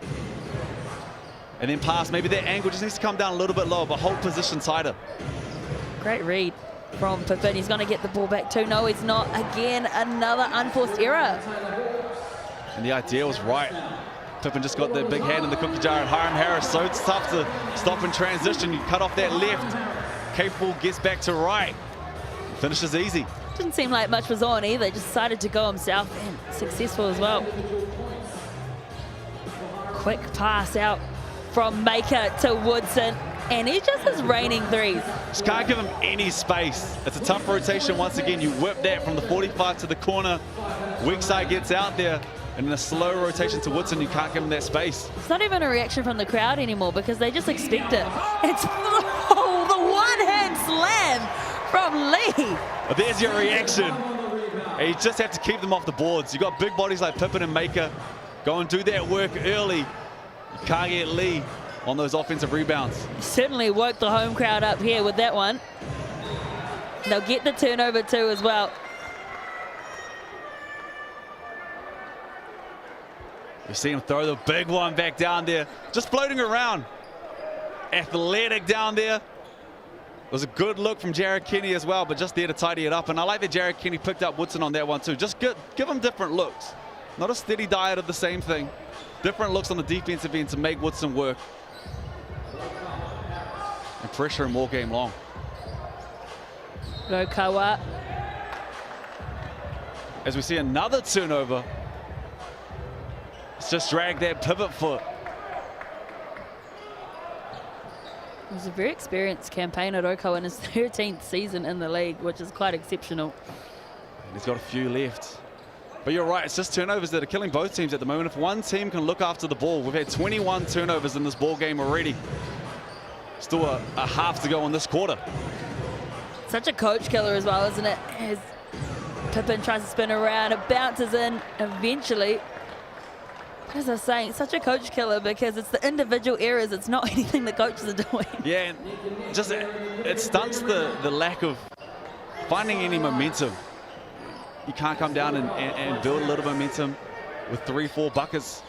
And then pass. Maybe that angle just needs to come down a little bit lower, but hold position tighter. Great read from Pippen. He's going to get the ball back too. No, he's not. Again, another unforced error. And the idea was right. Pippen just got the big hand in the cookie jar, and Hiram Harris, so it's tough to stop in transition. You cut off that left. Capable gets back to right. Finishes easy. Didn't seem like much was on either. Just decided to go himself, and successful as well. Quick pass out from Maker to Woodson, and he just is raining threes. Just can't give him any space. It's a tough rotation once again. You whip that from the 45 to the corner. Weak side gets out there, and in a slow rotation to Woodson, you can't give him that space. It's not even a reaction from the crowd anymore because they just expect it. It's the one-hand slam from Lee. But there's your reaction. And you just have to keep them off the boards. You got big bodies like Pippen and Maker. Go and do that work early. You can't get Lee on those offensive rebounds. Certainly woke the home crowd up here with that one. They'll get the turnover too as well. You see him throw the big one back down there. Just floating around. Athletic down there. It was a good look from Jared Kenny as well, but just there to tidy it up. And I like that Jared Kenny picked up Woodson on that one too. Just give him different looks. Not a steady diet of the same thing. Different looks on the defensive end to make Woodson work. And pressure him all game long. Lokawa. As we see another turnover. It's just dragged that pivot foot. It was a very experienced campaign at Oko in his 13th season in the league, which is quite exceptional. And he's got a few left. But you're right, it's just turnovers that are killing both teams at the moment. If one team can look after the ball, we've had 21 turnovers in this ball game already. Still a half to go in this quarter. Such a coach killer as well, isn't it? As Pippen tries to spin around, it bounces in eventually. But as I was saying, such a coach killer because it's the individual errors, it's not anything the coaches are doing. Yeah, and just it stunts the lack of finding any momentum. You can't come down and build a little momentum with 3-4 buckets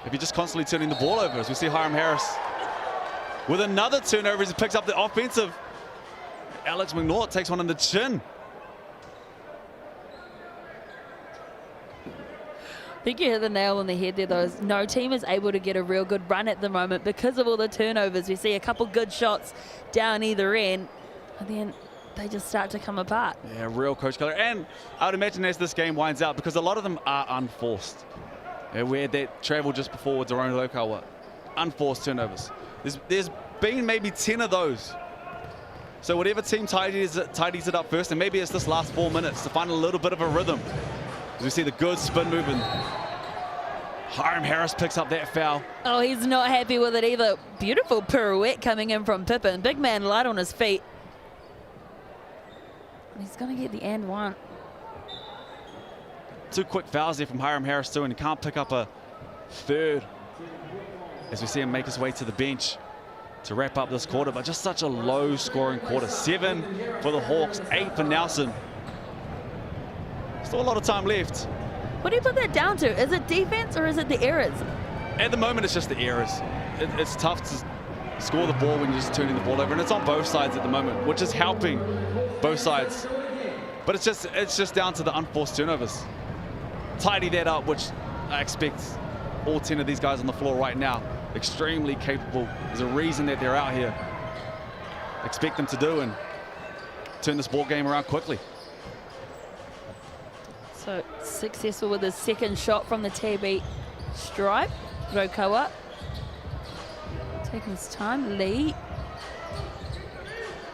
if you're just constantly turning the ball over. As we see Hiram Harris with another turnover as he picks up the offensive. Alex McNaught takes one in the chin. I think you hit the nail on the head there, though. No team is able to get a real good run at the moment because of all the turnovers. We see a couple good shots down either end, and then they just start to come apart. Yeah, real coach killer. And I would imagine as this game winds out, because a lot of them are unforced. Yeah, we had that travel just before with Daron Lokawa. Unforced turnovers. There's been maybe 10 of those So whatever team tidies it up first, and maybe it's this last 4 minutes to find a little bit of a rhythm. As we see the good spin moving. Hiram Harris picks up that foul. Oh, he's not happy with it either. Beautiful pirouette coming in from Pippen. Big man light on his feet. He's going to get the and one. 2 quick fouls there from Hiram Harris too, and he can't pick up a third. As we see him make his way to the bench to wrap up this quarter, but just such a low scoring quarter. 7 for the Hawks, 8 for Nelson. Still a lot of time left. What do you put that down to? Is it defense or is it the errors? At the moment, it's just the errors. It's tough to score the ball when you're just turning the ball over, and it's on both sides at the moment, which is helping both sides. But it's just down to the unforced turnovers. Tidy that up, which I expect all 10 of these guys on the floor right now, extremely capable. There's a reason that they're out here. Expect them to do and turn this ball game around quickly. So successful with his second shot from the TB stripe. Rokoa taking his time. Lee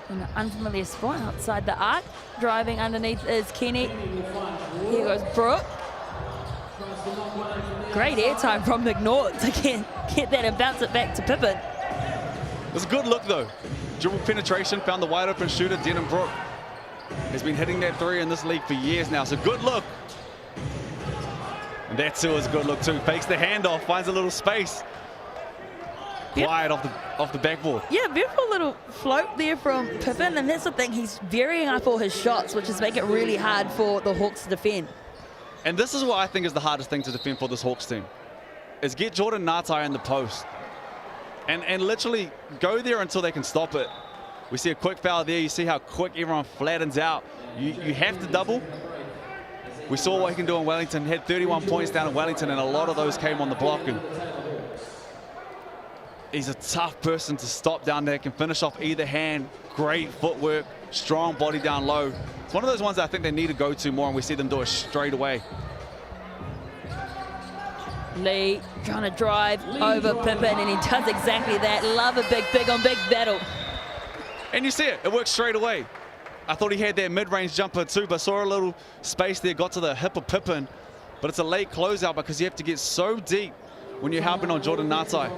in an unfamiliar spot outside the arc. Driving underneath is Kenny. Here goes Brooke. Great airtime from McNaught to get that and bounce it back to Pippen. It was a good look though. Dribble penetration, found the wide open shooter, Denham Brooke. He's been hitting that 3 in this league for years now, so good look. And that too is a good look too. Fakes the handoff, finds a little space. Wide off the backboard. Yeah, beautiful little float there from Pippen, and that's the thing, he's varying up all his shots, which is making it really hard for the Hawks to defend. And this is what I think is the hardest thing to defend for this Hawks team, is get Jordan Natai in the post and literally go there until they can stop it. We see a quick foul there. You see how quick everyone flattens out. You have to double. We saw what he can do in Wellington. He had 31 points down in Wellington, and a lot of those came on the block. And he's a tough person to stop down there. Can finish off either hand. Great footwork, strong body down low. It's one of those ones that I think they need to go to more, and we see them do it straight away. Lee trying to drive over Pippen, and he does exactly that. Love a big on big battle. And you see it, it works straight away. I thought he had that mid-range jumper too, but saw a little space there, got to the hip of Pippen. But it's a late closeout because you have to get so deep when you're helping on Jordan Natai.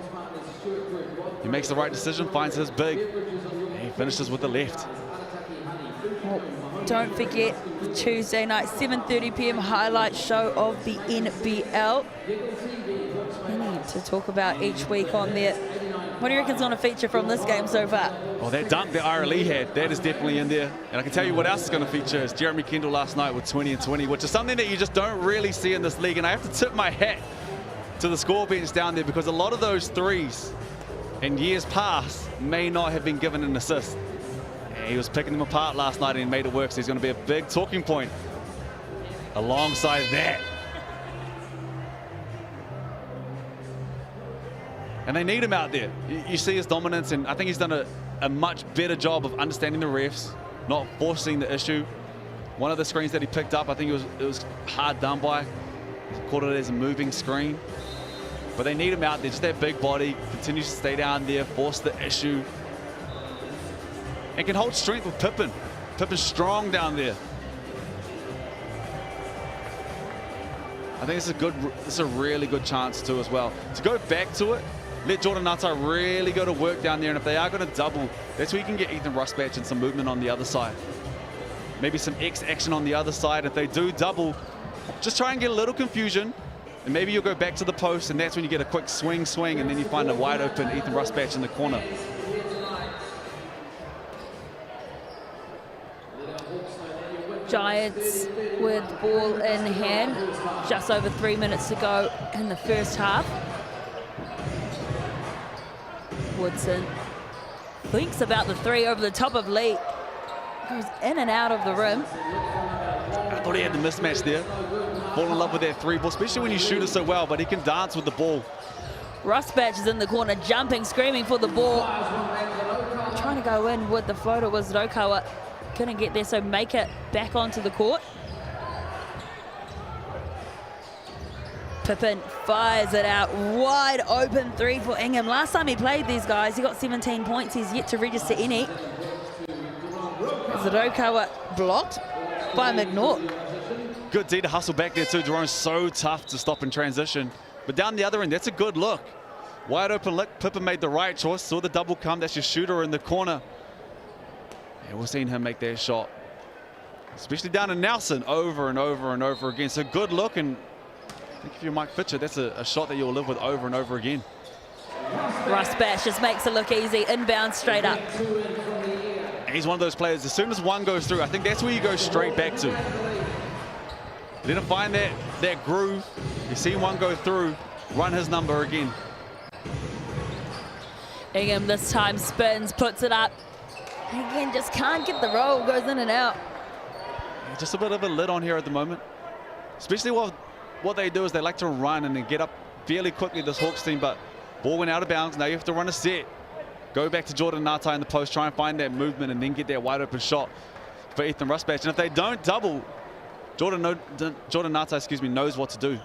He makes the right decision, finds his big, and he finishes with the left. Well, don't forget the Tuesday night, 7:30 p.m. highlight show of the NBL. Plenty to talk about each week on there. What do you reckon's on a feature from this game so far? Well, that dunk that Ira Lee had, that is definitely in there. And I can tell you what else is going to feature is Jeremy Kendall last night with 20 and 20, which is something that you just don't really see in this league. And I have to tip my hat to the score bench down there, because a lot of those threes in years past may not have been given an assist. And he was picking them apart last night and he made it work, so he's going to be a big talking point alongside that. And they need him out there. You see his dominance, and I think he's done a much better job of understanding the refs, not forcing the issue. One of the screens that he picked up, I think it was hard done by. He called it as a moving screen. But they need him out there, just that big body, continues to stay down there, force the issue. And can hold strength with Pippen. Pippen's strong down there. I think it's a really good chance too as well. To go back to it, let Jordan Natai really go to work down there, and if they are going to double, that's where you can get Ethan Rusbatch and some movement on the other side. Maybe some X action on the other side. If they do double, just try and get a little confusion, and maybe you'll go back to the post, and that's when you get a quick swing, and then you find a wide open Ethan Rusbatch in the corner. Giants with ball in hand. Just over 3 minutes to go in the first half. Woodson thinks about the three over the top of Lee. Goes in and out of the rim. I thought he had the mismatch there. Fall in love with that three ball, especially when you shoot it so well, but he can dance with the ball. Rusbatch is in the corner, jumping, screaming for the ball. Trying to go in with the floater was Rokoa. Couldn't get there, so make it back onto the court. Pippen fires it out, wide open three for Ingham. Last time he played these guys, he got 17 points. He's yet to register any. Is Raukawa blocked by McNaught? Good D to hustle back there too. Jerome's so tough to stop in transition. But down the other end, that's a good look. Wide open look. Pippa made the right choice. Saw the double come. That's your shooter in the corner. And we're seeing him make that shot. Especially down in Nelson over and over and over again. So good look. And I think if you're Mike Fitcher, that's a shot that you'll live with over and over again. Russ Bash just makes it look easy. Inbound straight up. And he's one of those players, as soon as one goes through, I think that's where you go straight back to. Let him find that groove. You see one go through, run his number again. Ingham this time spins, puts it up. Again, just can't get the roll, goes in and out. Just a bit of a lid on here at the moment. Especially what they do is they like to run and then get up fairly quickly, this Hawks team, but ball went out of bounds. Now you have to run a set. Go back to Jordan Ngatai in the post, try and find that movement and then get that wide open shot for Ethan Rusbatch. And if they don't double, Jordan Ngatai, knows what to do.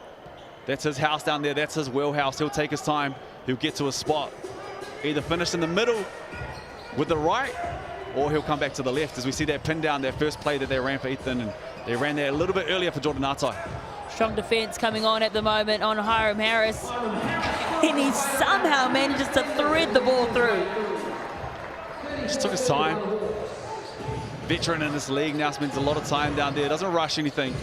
That's his house down there. That's his wheelhouse. He'll take his time. He'll get to a spot. Either finish in the middle with the right, or he'll come back to the left as we see that pin down, that first play that they ran for Ethan, and they ran there a little bit earlier for Jordan Ngatai. Strong defense coming on at the moment on Hiram Harris. And he somehow manages to thread the ball through. Just took his time. Veteran in this league now, spends a lot of time down there, doesn't rush anything.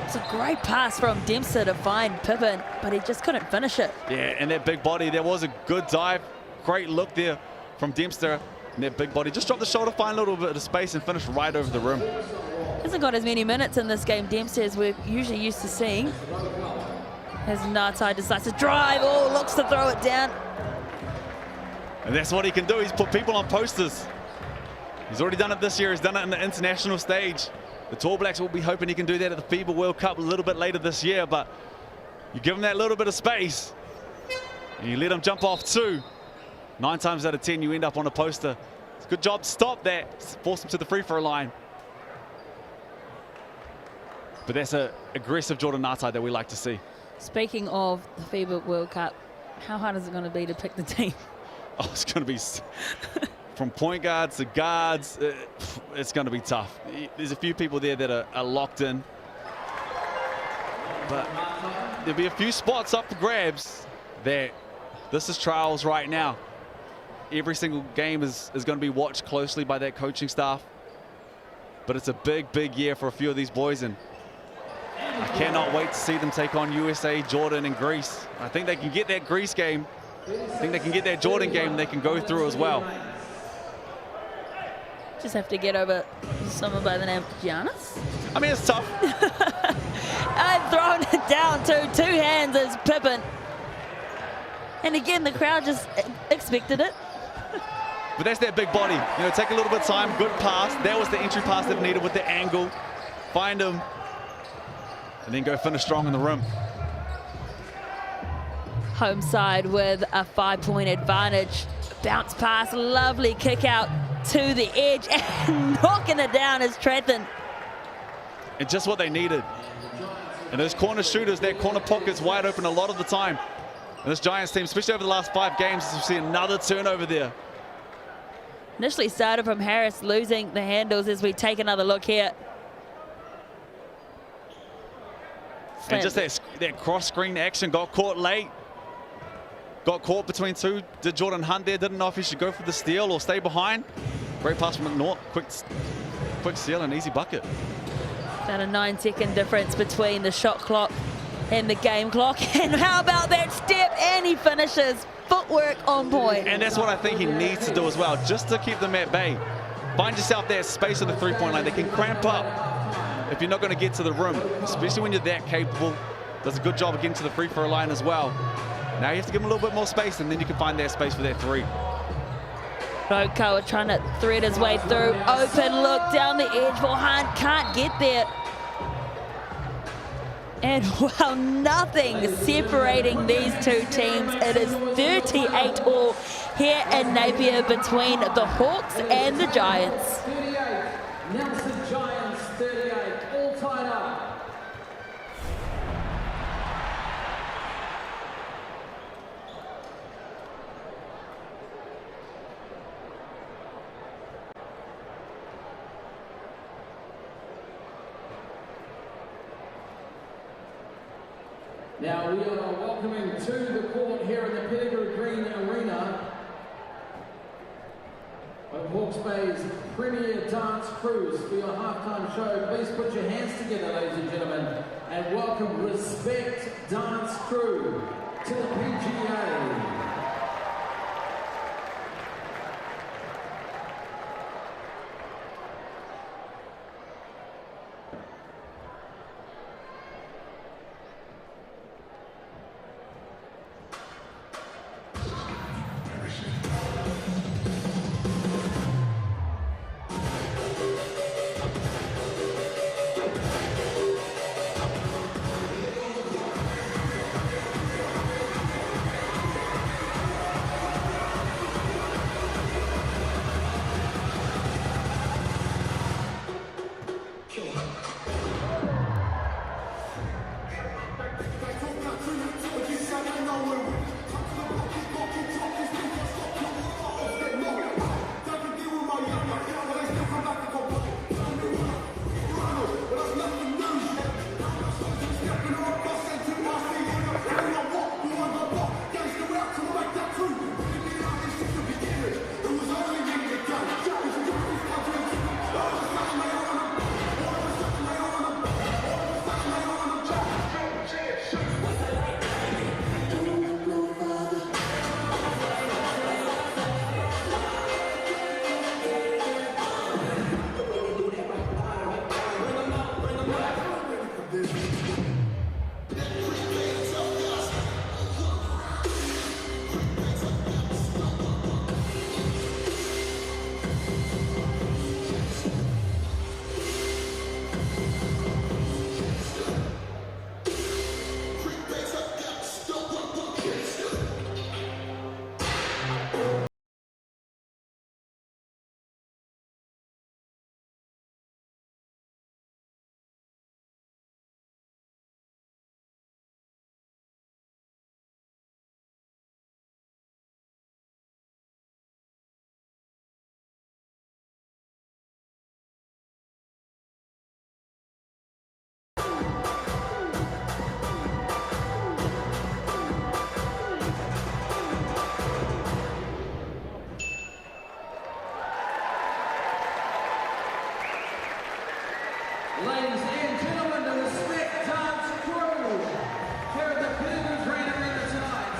It's a great pass from Dempster to find Pippin, but he just couldn't finish it. Yeah, and that big body, there was a good dive. Great look there from Dempster. And that big body, just dropped the shoulder, find a little bit of space and finish right over the rim. Hasn't got as many minutes in this game, Dempster, as we're usually used to seeing. As Ngatai decides to drive, looks to throw it down. And that's what he can do. He's put people on posters. He's already done it this year. He's done it in the international stage. The Tall Blacks will be hoping he can do that at the FIBA World Cup a little bit later this year, but you give him that little bit of space and you let him jump off two. 9 times out of 10, you end up on a poster. It's a good job to stop that, force him to the free throw line. But that's an aggressive Jordan Ngatai that we like to see. Speaking of the FIBA World Cup, how hard is it going to be to pick the team? Oh, it's going to be from point guards to guards. It's going to be tough. There's a few people there that are locked in, but there'll be a few spots up for grabs. That this is trials right now. Every single game is going to be watched closely by that coaching staff, but it's a big year for a few of these boys, and I cannot wait to see them take on USA, Jordan, and Greece. I think they can get that Greece game. I think they can get that Jordan game, and they can go through as well. Just have to get over someone by the name of Giannis. I mean, it's tough. And throwing it down to 2 hands is Pippin. And again, the crowd just expected it. But that's that big body. You know, take a little bit of time, good pass. That was the entry pass they've needed with the angle. Find him, and then go finish strong in the rim. Home side with a 5-point advantage. Bounce pass, lovely kick out to the edge, and knocking it down is Tretton. And just what they needed. And those corner shooters, that corner pocket's wide open a lot of the time. And this Giants team, especially over the last 5 games, we've seen another turnover there. Initially started from Harris losing the handles as we take another look here. And just that cross-screen action, got caught late. Got caught between 2. Did Jordan Hunt there, didn't know if he should go for the steal or stay behind. Great pass from McNaught, quick steal and easy bucket. About a 9-second difference between the shot clock and the game clock. And how about that step? And he finishes. Footwork on point. And that's what I think he needs to do as well, just to keep them at bay. Find yourself that space on the 3-point line. They can cramp up if you're not going to get to the rim, especially when you're that capable. Does a good job of getting to the free throw line as well. Now you have to give him a little bit more space, and then you can find that space for that 3. Raukawa trying to thread his way through. Open look down the edge for Hunt. Can't get there. And well, nothing separating these 2 teams. It is 38 all here in Napier between the Hawks and the Giants. 38, Nelson Giants 38, all tied up. Now we are welcoming to the court here in the Pettigrew Green Arena of Hawke's Bay's premier dance crews for your halftime show. Please put your hands together, ladies and gentlemen, and welcome Respect Dance Crew to the PGA. Ladies and gentlemen, the Respect Dance Crew here at the Pettigrew Green Arena tonight.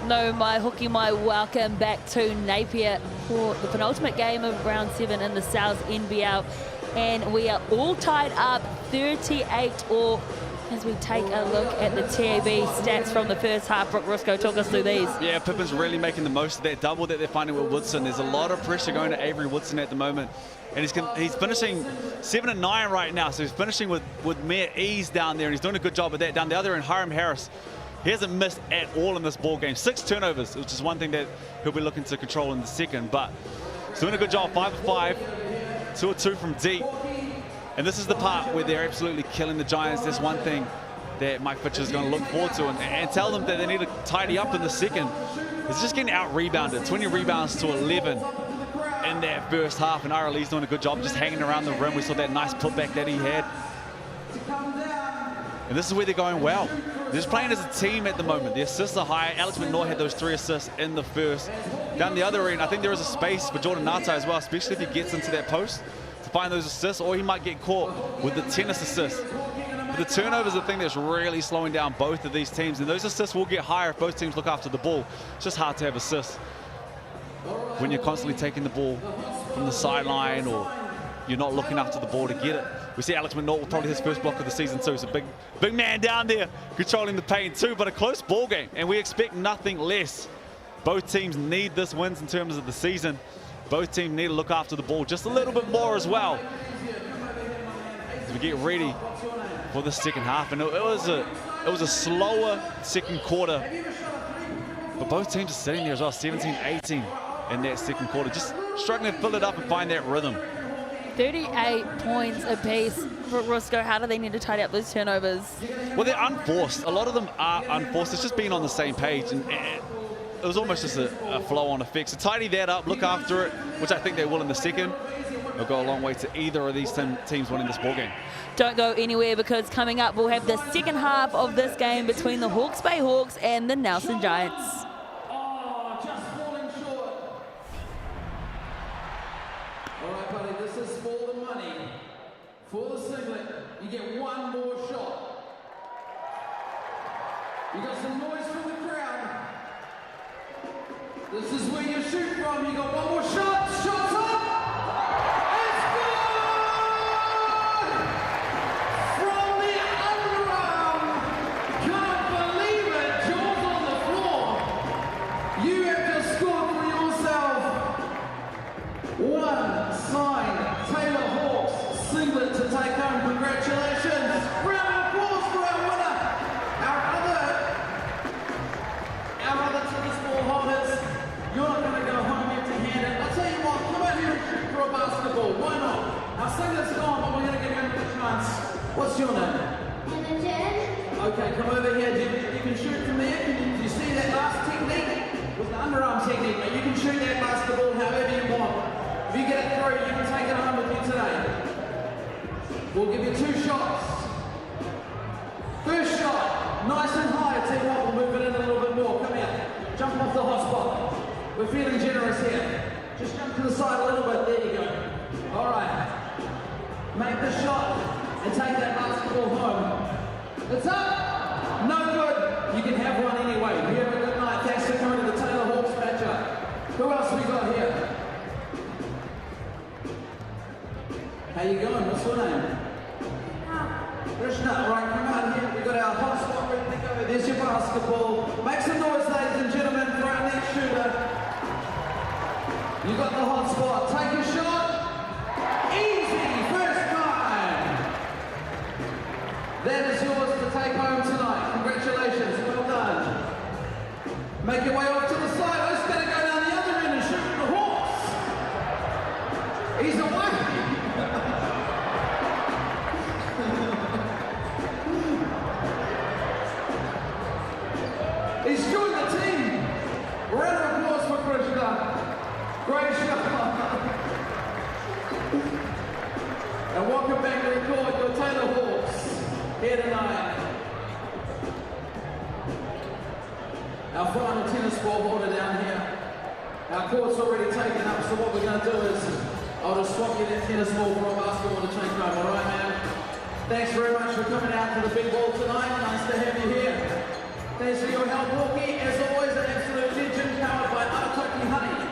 No, my hooky, my welcome back to Napier for the penultimate game of round 7 in the South NBL. And we are all tied up 38 all as we take a look at the TAB stats from the first half. Brooke Rusco, talk us through these. Yeah, Pippin's really making the most of that double that they're finding with Woodson. There's a lot of pressure going to Avery Woodson at the moment. And he's finishing 7 and 9 right now. So he's finishing with mere ease down there. And he's doing a good job of that. Down the other end, Hiram Harris, he hasn't missed at all in this ball game. 6 turnovers, which is one thing that he'll be looking to control in the second. But he's doing a good job, 5 of 5, 2 of 2 from deep. And this is the part where they're absolutely killing the Giants. That's one thing that Mike Fitcher is going to look forward to and tell them that they need to tidy up in the second. It's just getting out-rebounded, 20 rebounds to 11 in that first half. And RLE's doing a good job just hanging around the rim. We saw that nice putback that he had. And this is where they're going well. They're just playing as a team at the moment. The assists are high. Alex McNaught had those 3 assists in the first. Down the other end, I think there is a space for Jordan Nata as well, especially if he gets into that post to find those assists, or he might get caught with the tennis assists. But the turnovers are the thing that's really slowing down both of these teams, and those assists will get higher if both teams look after the ball. It's just hard to have assists when you're constantly taking the ball from the sideline or you're not looking after the ball to get it. We see Alex McNaught with probably his first block of the season too. So big man down there controlling the paint too, but a close ball game, and we expect nothing less. Both teams need this wins in terms of the season. Both teams need to look after the ball just a little bit more as well as we get ready for the second half. And it was a slower second quarter, but both teams are sitting there as well, 17-18 in that second quarter, just struggling to fill it up and find that rhythm. 38 points apiece for Rusco. How do they need to tidy up those turnovers? Well, they're unforced. A lot of them are unforced. It's just being on the same page, and it was almost just a flow-on effect. So tidy that up, look after it, which I think they will in the second. will go a long way to either of these teams winning this ball game. Don't go anywhere, because coming up we'll have the second half of this game between the Hawke's Bay Hawks and the Nelson Giants. Oh, just falling short. All right, buddy, this is for the money. For the singlet, you get one more shot. You got some noise from the crowd. This is where you shoot from. You got one more shot. Shots up. It's good! From the underarm. Can't believe it. Jaws on the floor. You have just scored for yourself one signed Taylor Hawks singlet to take home. Congratulations. Round of applause for our winner. Our other tennis ball holders. You're not going to go home empty-handed. I'll tell you what, come out here and shoot for a basketball. Why not? Our singlet's gone, but we're going to give you another chance. What's your name? Imogen. Okay, come over here. You can shoot from there. Do you see that last technique? It was the underarm technique, but you can shoot that basketball however you want. If you get it through, you can take it home with you today. We'll give you 2 shots. First shot, nice and high. I tell you what, we'll move it in a little bit more. Come here. Jump off the hotspot. We're feeling generous here. Just jump to the side a little bit. There you go. All right. Make the shot and take that basketball home. It's up. No good. You can have one anyway. You have a good night. Thanks for coming to the Taylor Hawks matchup. Who else we got here? How you going? What's your name? Krishna. All right, come out here. We've got our hotspot ready to go. There's your basketball. Make some noise, ladies and gentlemen, for our next shooter. You got the hot spot. Take a shot. Easy, first time. That is yours to take home tonight. Congratulations, well done. Make your way off to the side. Let's going to go down the other end and shoot for the Hawks. He's away. He's joined the team. Round of applause for Krishna. Great shot. And welcome back to the court, your Taylor Hawks here tonight. Our final tennis ball holder down here. Our court's already taken up, so what we're going to do is I'll just swap you that tennis ball for a basketball to take home, all right, man? Thanks very much for coming out to the big ball tonight. Nice to have you here. Thanks for your help, Hawkie. As always, an absolute legend powered by Aratoki Honey.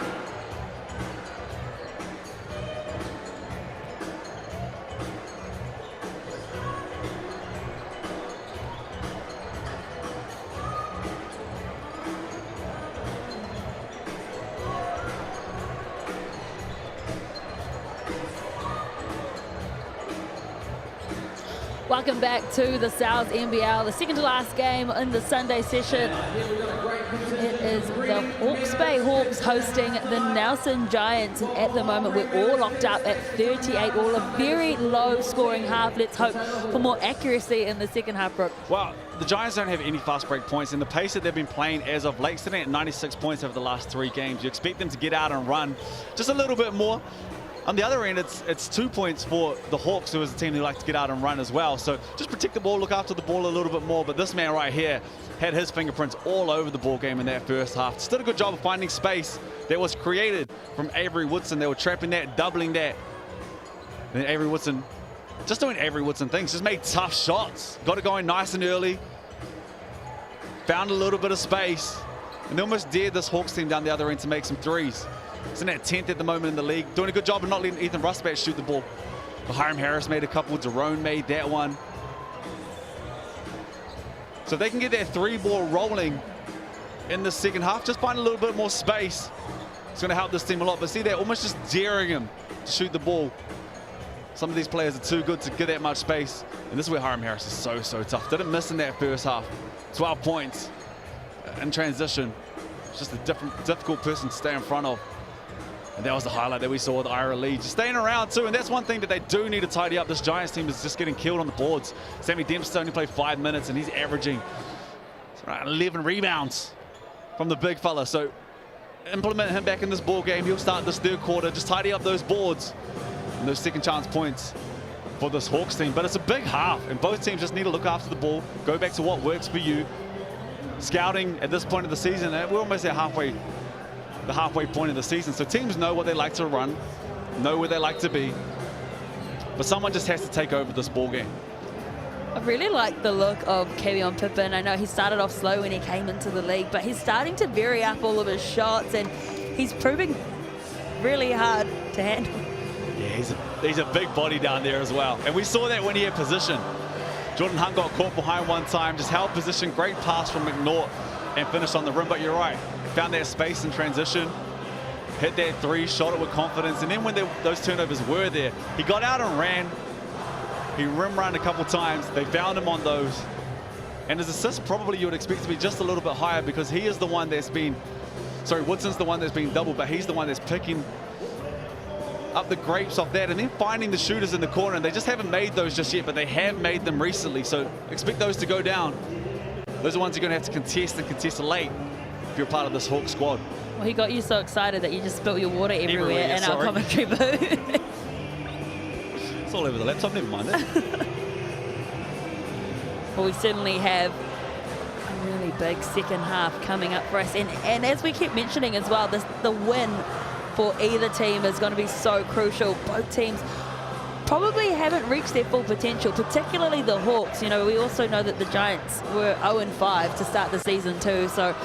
Welcome back to the South NBL, the second to last game in the Sunday session. It is the Hawke's Bay Hawks hosting the Nelson Giants, and at the moment we're all locked up at 38 all, a very low scoring half. Let's hope for more accuracy in the second half, Brooke. Well, the Giants don't have any fast break points, and the pace that they've been playing as of late, sitting at 96 points over the last 3 games, you expect them to get out and run just a little bit more. On the other end, it's 2 points for the Hawks, who is a team who like to get out and run as well. So just protect the ball, look after the ball a little bit more. But this man right here had his fingerprints all over the ball game in that first half. Just did a good job of finding space that was created from Avery Woodson. They were trapping that, doubling that. And then Avery Woodson, just doing Avery Woodson things, just made tough shots. Got it going nice and early. Found a little bit of space. And they almost dared this Hawks team down the other end to make some threes. It's in at 10th at the moment in the league. Doing a good job of not letting Ethan Rustbat shoot the ball. But Hiram Harris made a couple. Jerome made that one. So if they can get that 3-ball rolling in the second half, just find a little bit more space, it's going to help this team a lot. But see, they're almost just daring him to shoot the ball. Some of these players are too good to get that much space. And this is where Hiram Harris is so tough. Didn't miss in that first half. 12 points in transition. It's just a difficult person to stay in front of. And that was the highlight that we saw with Ira Lee. Just staying around too, and that's one thing that they do need to tidy up. This Giants team is just getting killed on the boards. Sammy Dempster only played 5 minutes, and he's averaging 11 rebounds from the big fella. So implement him back in this ball game. He'll start this third quarter. Just tidy up those boards. and those second chance points for this Hawks team. But it's a big half, and both teams just need to look after the ball, go back to what works for you. Scouting at this point of the season, we're almost at the halfway point of the season, so teams know what they like to run, know where they like to be, but someone just has to take over this ball game. I really like the look of Kevion Pippin. I know he started off slow when he came into the league, but he's starting to vary up all of his shots, and he's proving really hard to handle. Yeah, he's a big body down there as well, and we saw that when he had position. Jordan Hunt got caught behind one time, just held position, great pass from McNaught, and finished on the rim. But you're right, found that space in transition, hit that three, shot it with confidence, and then when those turnovers were there, he got out and ran. He rim ran a couple times. They found him on those, and his assist probably you would expect to be just a little bit higher, because he is the one that's been, sorry, Woodson's the one that's been doubled, but he's the one that's picking up the grapes off that, and then finding the shooters in the corner, and they just haven't made those just yet, but they have made them recently, so expect those to go down. Those are ones you're going to have to contest and contest late if you're part of this Hawks squad. Well, he got you so excited that you just spilled your water everywhere yeah, in our sorry. commentary booth. It's all over the laptop, never mind that. Well, we certainly have a really big second half coming up for us, and as we keep mentioning as well, the win for either team is going to be so crucial. Both teams probably haven't reached their full potential, particularly the Hawks. You know, we also know that the Giants were 0-5 to start the season too, so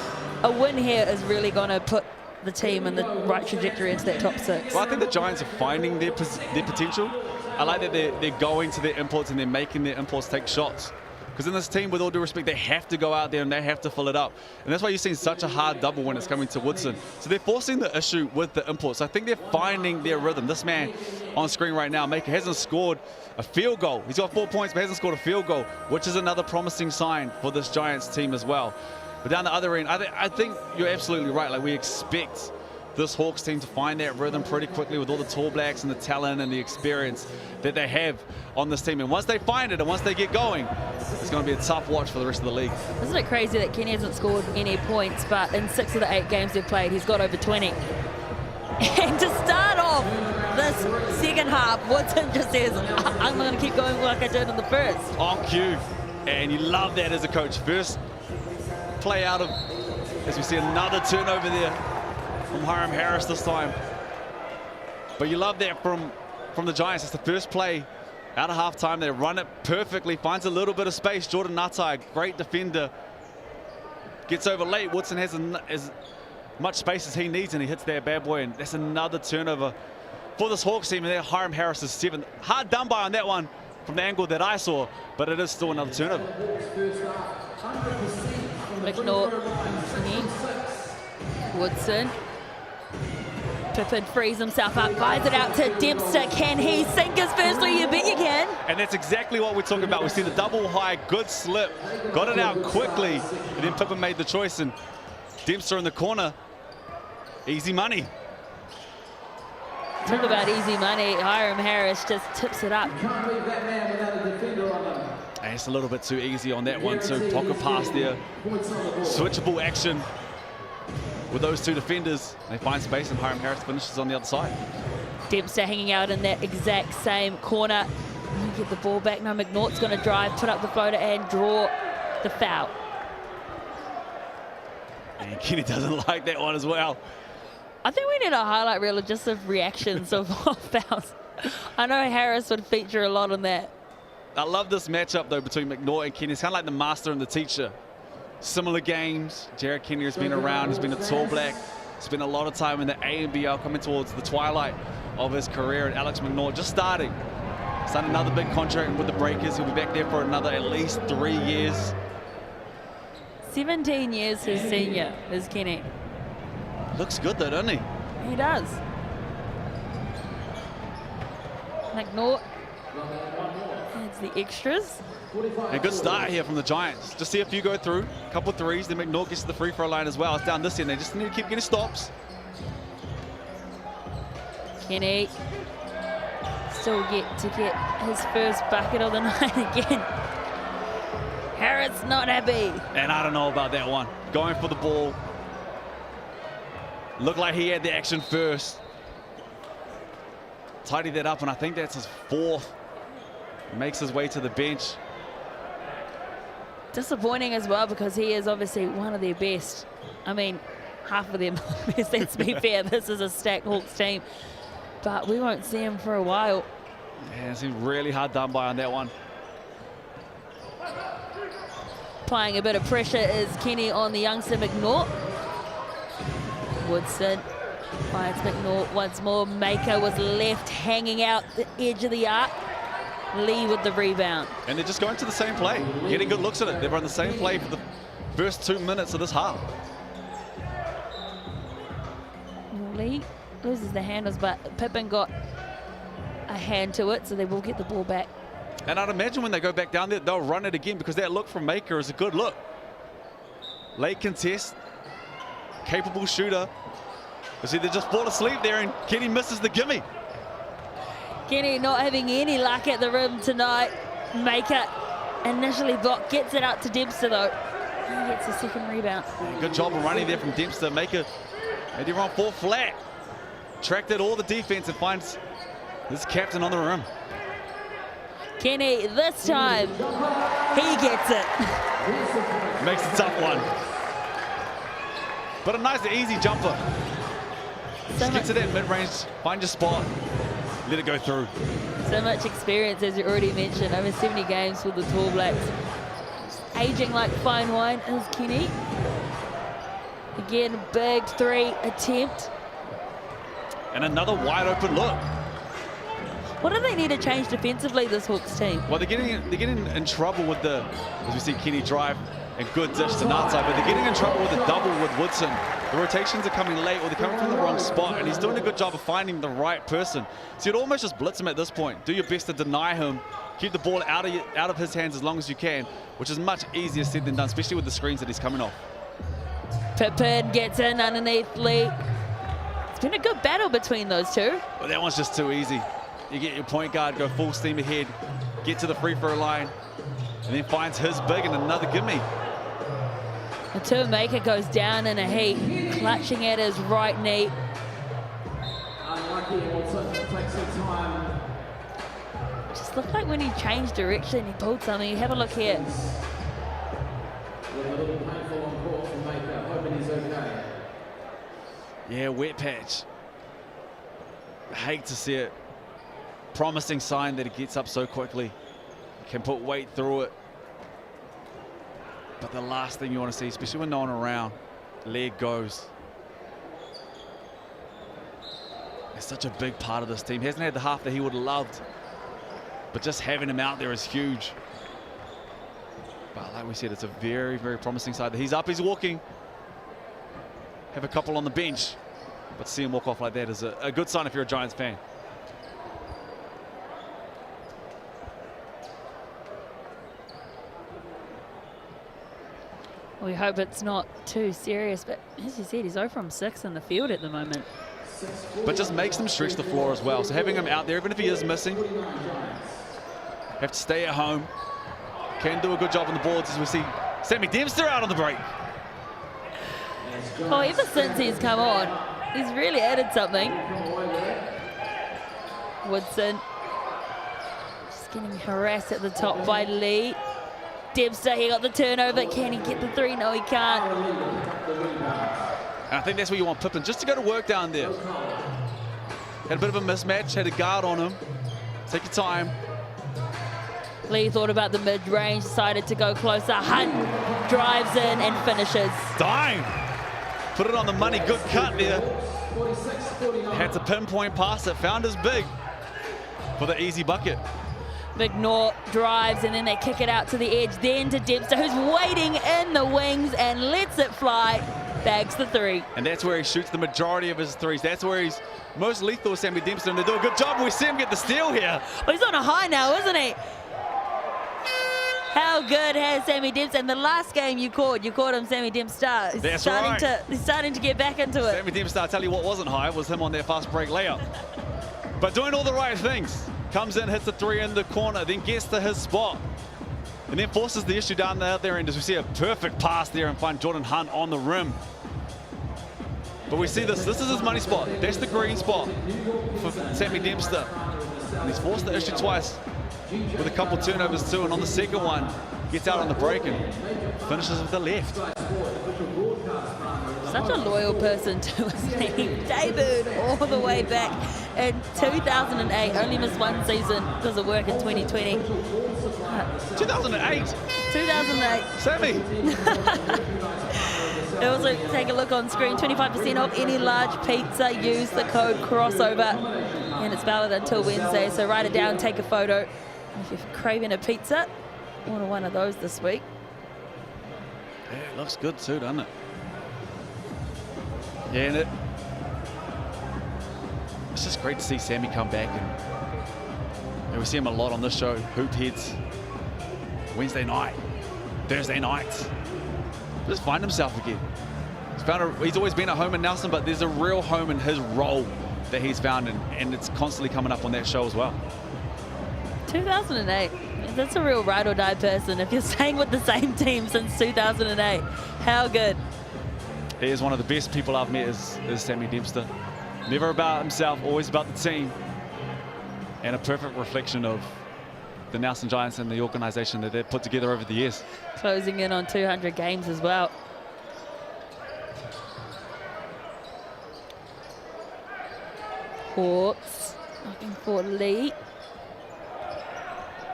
a win here is really going to put the team in the right trajectory into that top six. Well, I think the Giants are finding their potential. I like that they're going to their imports and they're making their imports take shots. Because in this team, with all due respect, they have to go out there and they have to fill it up. And that's why you're seeing such a hard double when it's coming to Woodson. So they're forcing the issue with the imports. I think they're finding their rhythm. This man on screen right now, Maker, hasn't scored a field goal. He's got 4 points, but hasn't scored a field goal, which is another promising sign for this Giants team as well. But down the other end, I think you're absolutely right. Like, we expect this Hawks team to find that rhythm pretty quickly with all the tall blacks and the talent and the experience that they have on this team. And once they find it and once they get going, it's going to be a tough watch for the rest of the league. Isn't it crazy that Kenny hasn't scored any points, but in 6 of the 8 games they've played, he's got over 20. And to start off this second half, Woodson just says, I'm going to keep going like I did in the first. On cue. And you love that as a coach. First play out of, as we see another turnover there from Hiram Harris this time. But you love that from the Giants. It's the first play out of halftime. They run it perfectly, finds a little bit of space. Jordan Napier, great defender, gets over late. Woodson has as much space as he needs, and he hits that bad boy, and that's another turnover for this Hawks team. And there, Hiram Harris is 7. Hard done by on that one from the angle that I saw, but it is still another turnover. McNaught, Woodson. Pippin frees himself up, fires it out to Dempster. Can he sink his first three? You bet you can. And that's exactly what we're talking about. We see the double high, good slip, got it out quickly, and then Pippin made the choice, and Dempster in the corner. Easy money. Talk about easy money. Hiram Harris just tips it up. And it's a little bit too easy on that one too. Pocket pass there. Switchable action with those two defenders. They find space, and Hiram Harris finishes on the other side. Dempster hanging out in that exact same corner. Get the ball back. Now McNaught's going to drive, put up the floater, and draw the foul. And Kenny doesn't like that one as well. I think we need a highlight reel of just of reactions of fouls. I know Harris would feature a lot on that. I love this matchup though between McNaught and Kenny. It's kind of like the master and the teacher. Similar games. Jared Kenny has been around. He's been a tall black. Spent a lot of time in the ANBL, coming towards the twilight of his career. And Alex McNaught just starting. Signed another big contract with the Breakers. He'll be back there for another at least 3 years. 17 years his senior is Kenny. Looks good though, doesn't he? He does. McNaught adds the extras. And good start here from the Giants. Just see a few go through. A couple of threes. Then McNaught gets to the free throw line as well. It's down this end. They just need to keep getting stops. Kenny still get his first bucket of the night again. Harris not happy. And I don't know about that one. Going for the ball. Looked like he had the action first. tidy that up, and I think that's his 4th. Makes his way to the bench. Disappointing as well, because he is obviously one of their best. I mean, half of them best, let's be fair. This is a stacked Hawks team, but we won't see him for a while. Yeah, it seemed really hard done by on that one. Applying a bit of pressure is Kenny on the youngster McNaught. Woodson finds McNaught once more. Maker was left hanging out the edge of the arc. Lee with the rebound. And they're just going to the same play, getting good looks at it. They've run the same play for the first 2 minutes of this half. Lee loses the handles, but Pippin got a hand to it, so they will get the ball back. And I'd imagine when they go back down there, they'll run it again, because that look from Maker is a good look. Late contest, capable shooter. You see, they just fall asleep there, and Kenny misses the gimme. Kenny not having any luck at the rim tonight. Maker initially blocked, gets it out to Dempster though. He gets a second rebound. Good job of running there from Dempster. Maker made everyone fall flat. Tracked all the defense and finds his captain on the rim. Kenny, this time, he gets it. Makes a tough one. But a nice easy jumper. Just get to that mid-range, find your spot, let it go through. So much experience, as you already mentioned, over 70 games for the Tall Blacks. Aging like fine wine is Kenny. Again, big 3 attempt. And another wide open look. What do they need to change defensively, this Hawks team? Well, they're getting in trouble with the, as we see Kenny drive and good dish to Natsai, but they're getting in trouble with the double with Woodson. The rotations are coming late, or they're coming from the wrong spot, and he's doing a good job of finding the right person. So you'd almost just blitz him at this point. Do your best to deny him, keep the ball out of his hands as long as you can, which is much easier said than done, especially with the screens that he's coming off. Pippin gets in underneath Lee. It's been a good battle between those two. Well, that one's just too easy. You get your point guard, go full steam ahead, get to the free throw line, and then finds his big and another gimme. The two Maker goes down in a heap, clutching at his right knee. Unlucky, also takes some time. Just looked like when he changed direction, he pulled something. Have a look here. A little painful on court for Maker, hoping he's okay. Yeah, wet patch. I hate to see it. Promising sign that it gets up so quickly. Can put weight through it. But the last thing you want to see, especially when no one around, leg goes. It's such a big part of this team. He hasn't had the half that he would have loved, but just having him out there is huge. But like we said, it's a very, very promising side. He's up, he's walking. Have a couple on the bench, but to see him walk off like that is a good sign if you're a Giants fan. We hope it's not too serious, but as you said, he's 0 from 6 in the field at the moment. But just makes them stretch the floor as well. So having him out there, even if he is missing, have to stay at home. Can do a good job on the boards, as we see Sammy Dempster out on the break. Oh, ever since he's come on, he's really added something. Woodson just getting harassed at the top by Lee. Dempster, he got the turnover. Can he get the 3? No, he can't. And I think that's where you want Pippin, just to go to work down there. Had a bit of a mismatch, had a guard on him. Take your time. Lee thought about the mid-range, decided to go closer. Hunt drives in and finishes. Dime! Put it on the money, good cut there. Had to pinpoint pass it, found his big for the easy bucket. McNaught drives and then they kick it out to the edge, then to Dempster, who's waiting in the wings and lets it fly, bags the 3. And that's where he shoots the majority of his threes. That's where he's most lethal, Sammy Dempster, and they do a good job. We see him get the steal here. Well, he's on a high now, isn't he? How good has Sammy Dempster? And the last game you caught him Sammy Dempster. He's starting to get back into it. Sammy Dempster, I tell you what wasn't high, was him on that fast break layup. But doing all the right things. Comes in, hits the 3 in the corner, then gets to his spot. And then forces the issue down the other end as we see a perfect pass there and find Jordan Hunt on the rim. But we see this. This is his money spot. That's the green spot for Sammy Dempster. And he's forced the issue twice with a couple turnovers too. And on the second one, gets out on the break and finishes with the left. Such a loyal person to his team. Debuted all the way back in 2008. Only missed one season because of work in 2020. 2008. 2008. Sammy. Also, take a look on screen. 25% off any large pizza. Use the code crossover, and it's valid until Wednesday. So write it down, take a photo. If you're craving a pizza, order one of those this week. Yeah, it looks good too, doesn't it? Yeah, and it's just great to see Sammy come back, and we see him a lot on this show. Hoop Heads, Wednesday night, Thursday nights. Just find himself again. He's always been at home in Nelson, but there's a real home in his role that he's found, and it's constantly coming up on that show as well. 2008. That's a real ride or die person. If you're staying with the same team since 2008, how good. He is one of the best people I've met is Sammy Dempster. Never about himself, always about the team. And a perfect reflection of the Nelson Giants and the organization that they've put together over the years. Closing in on 200 games as well. Hawks looking for lead.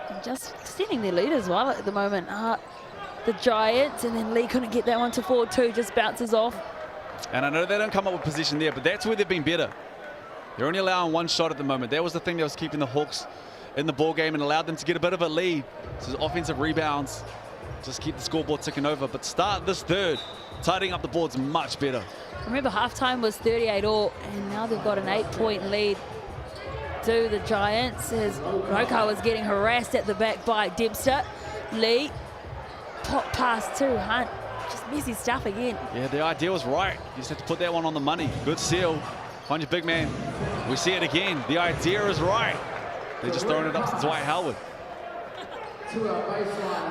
And just extending their lead as well at the moment. The Giants, and then Lee couldn't get that one to 4-2, just bounces off. And I know they don't come up with position there, but that's where they've been better. They're only allowing one shot at the moment. That was the thing that was keeping the Hawks in the ball game and allowed them to get a bit of a lead. So offensive rebounds, just keep the scoreboard ticking over. But start this third, tidying up the boards much better. Remember, halftime was 38-all, and now they've got an 8-point lead to the Giants as Roka was getting harassed at the back by Dempster. Lee, pop pass to Hunt. Just messy stuff again. Yeah, the idea was right. You just have to put that one on the money. Good seal. Find your big man. We see it again. The idea is right. They're just throwing it up to Dwight Howard.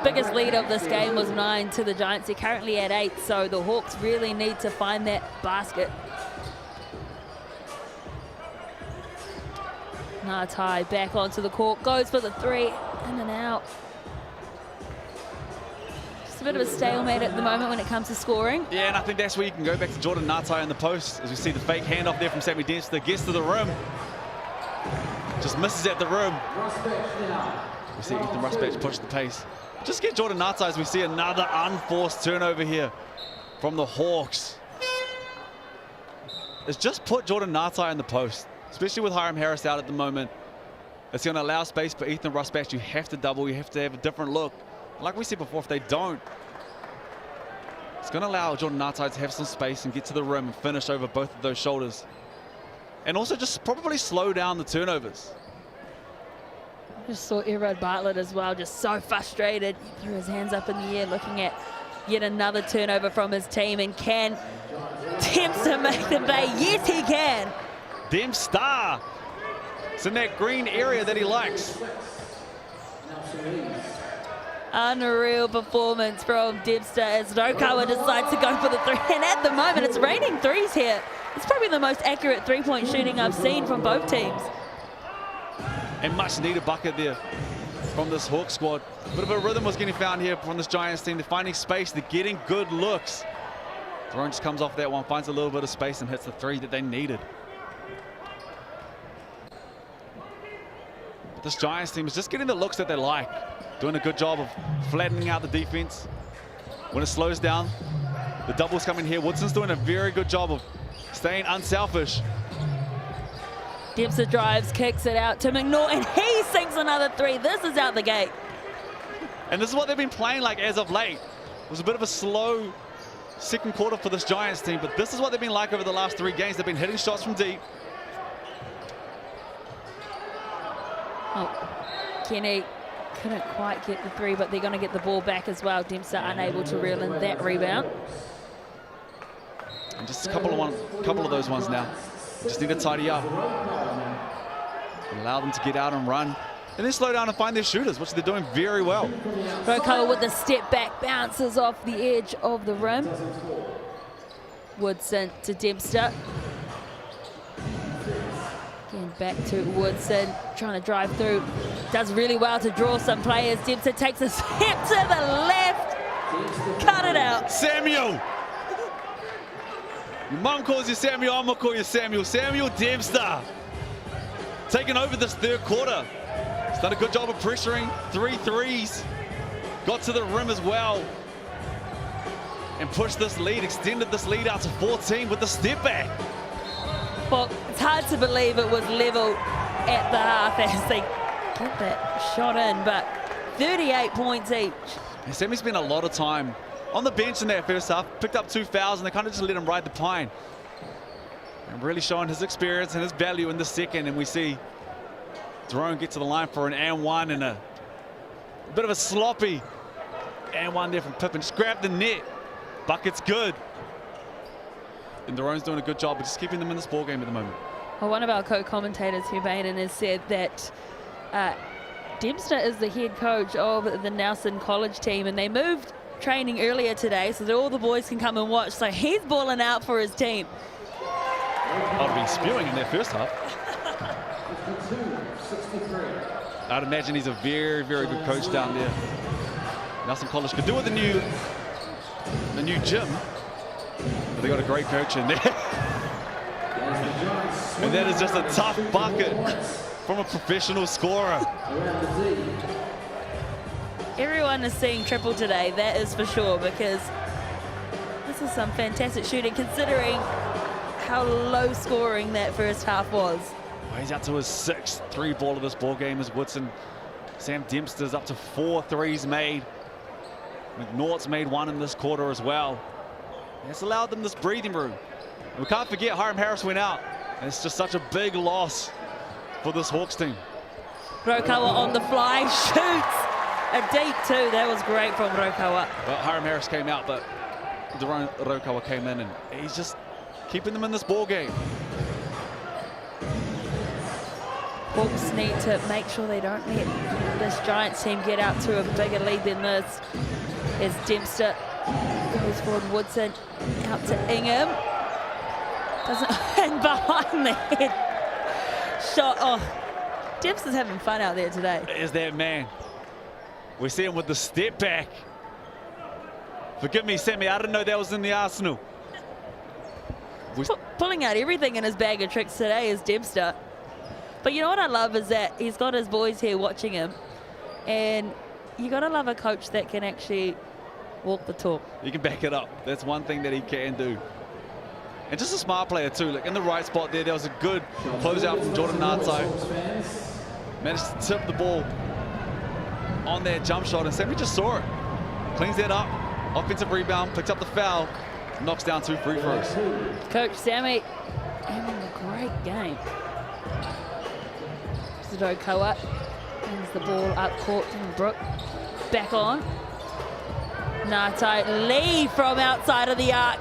Biggest lead of this game was 9 to the Giants. They're currently at 8, so the Hawks really need to find that basket. Natai back onto the court, goes for the 3, in and out. Just a bit of a stalemate at the moment when it comes to scoring. Yeah, and I think that's where you can go back to Jordan Natai in the post, as we see the fake handoff there from Sammy Dempster, gets to the rim, just misses at the rim. We see Ethan Rusbatch push the pace. Just get Jordan Natai as we see another unforced turnover here from the Hawks. It's just put Jordan Natai in the post, especially with Hiram Harris out at the moment. It's going to allow space for Ethan Rusbatch. You have to double, you have to have a different look. Like we said before, if they don't, it's going to allow Jordan Natai to have some space and get to the rim and finish over both of those shoulders. And also just probably slow down the turnovers. Just saw Erod Bartlett as well, just so frustrated. He threw his hands up in the air looking at yet another turnover from his team. And can Dempster make the bay? Yes, he can. Dempster. It's in that green area that he likes. Unreal performance from Dempster as Nokawa decides to go for the 3. And at the moment, it's raining threes here. It's probably the most accurate three-point shooting I've seen from both teams. And much needed bucket there from this Hawk squad. A bit of a rhythm was getting found here from this Giants team. They're finding space, they're getting good looks. Throne just comes off that one, finds a little bit of space and hits the 3 that they needed. But this Giants team is just getting the looks that they like. Doing a good job of flattening out the defense. When it slows down, the doubles come in here. Woodson's doing a very good job of staying unselfish. Dempster drives, kicks it out to McNaught, and he sinks another 3. This is out the gate. And this is what they've been playing like as of late. It was a bit of a slow second quarter for this Giants team, but this is what they've been like over the last 3 games. They've been hitting shots from deep. Oh, Kenny couldn't quite get the 3, but they're going to get the ball back as well. Dempster unable to reel in that rebound. And just a couple of those ones now. Just need to tidy up. Allow them to get out and run. And then slow down and find their shooters, which they're doing very well. Rokoa with the step back, bounces off the edge of the rim. Woodson to Dempster. Again, back to Woodson, trying to drive through. Does really well to draw some players. Dempster takes a step to the left. Cut it out. Samuel! Your mum calls you Samuel, I'm gonna call you Samuel. Samuel Dempster taking over this third quarter. He's done a good job of pressuring, 3 threes. Got to the rim as well. And pushed this lead, extended this lead out to 14 with the step back. Well, it's hard to believe it was level at the half as they get that shot in, but 38 points each. And Sammy spent a lot of time on the bench in that first half, picked up 2 fouls, and they kind of just let him ride the pine. And really showing his experience and his value in the second. And we see Jerome get to the line for an and one, and a bit of a sloppy and one there from Pippen. Just grabbed the net. Bucket's good. And Jerome's doing a good job of just keeping them in this ball game at the moment. Well, one of our co-commentators, Hugh Bainen, has said that Dempster is the head coach of the Nelson College team, and they moved training earlier today so that all the boys can come and watch. So he's balling out for his team. I'd be spewing in that first half. I'd imagine he's a very, very good coach down there. Nelson College could do with a new gym, but they got a great coach in there. And that is just a tough bucket from a professional scorer. Everyone is seeing triple today, that is for sure, because this is some fantastic shooting considering how low scoring that first half was. Well, he's out to his 6th 3-ball of this ball game as Woodson. Sam Dempster's up to 4 threes made. McNaught's made 1 in this quarter as well. And it's allowed them this breathing room. And we can't forget Hiram Harris went out. And it's just such a big loss for this Hawks team. Rokawa on the fly, shoots a deep 2. That was great from Rokawa. Well, Hiram Harris came out, but Rokawa came in, and he's just keeping them in this ball game. Hawks need to make sure they don't let this Giants team get out to a bigger lead than this. As Dempster goes forward, Woodson out to Ingham. And behind the head shot. Oh, Dempster's having fun out there today. Is that man? We see him with the step back. Forgive me, Sammy, I didn't know that was in the arsenal. Pulling out everything in his bag of tricks today is Dempster. But you know what I love is that he's got his boys here watching him. And you got to love a coach that can actually walk the talk. You can back it up. That's one thing that he can do. And just a smart player too. Like in the right spot there was a good closeout from Jordan Nato. Managed to tip the ball on that jump shot, and Sammy just saw it. Cleans that up. Offensive rebound, picks up the foul, knocks down 2 free throws. Coach Sammy having a great game. Sudokoa brings the ball up court to Brook. Back on. Nato Lee from outside of the arc.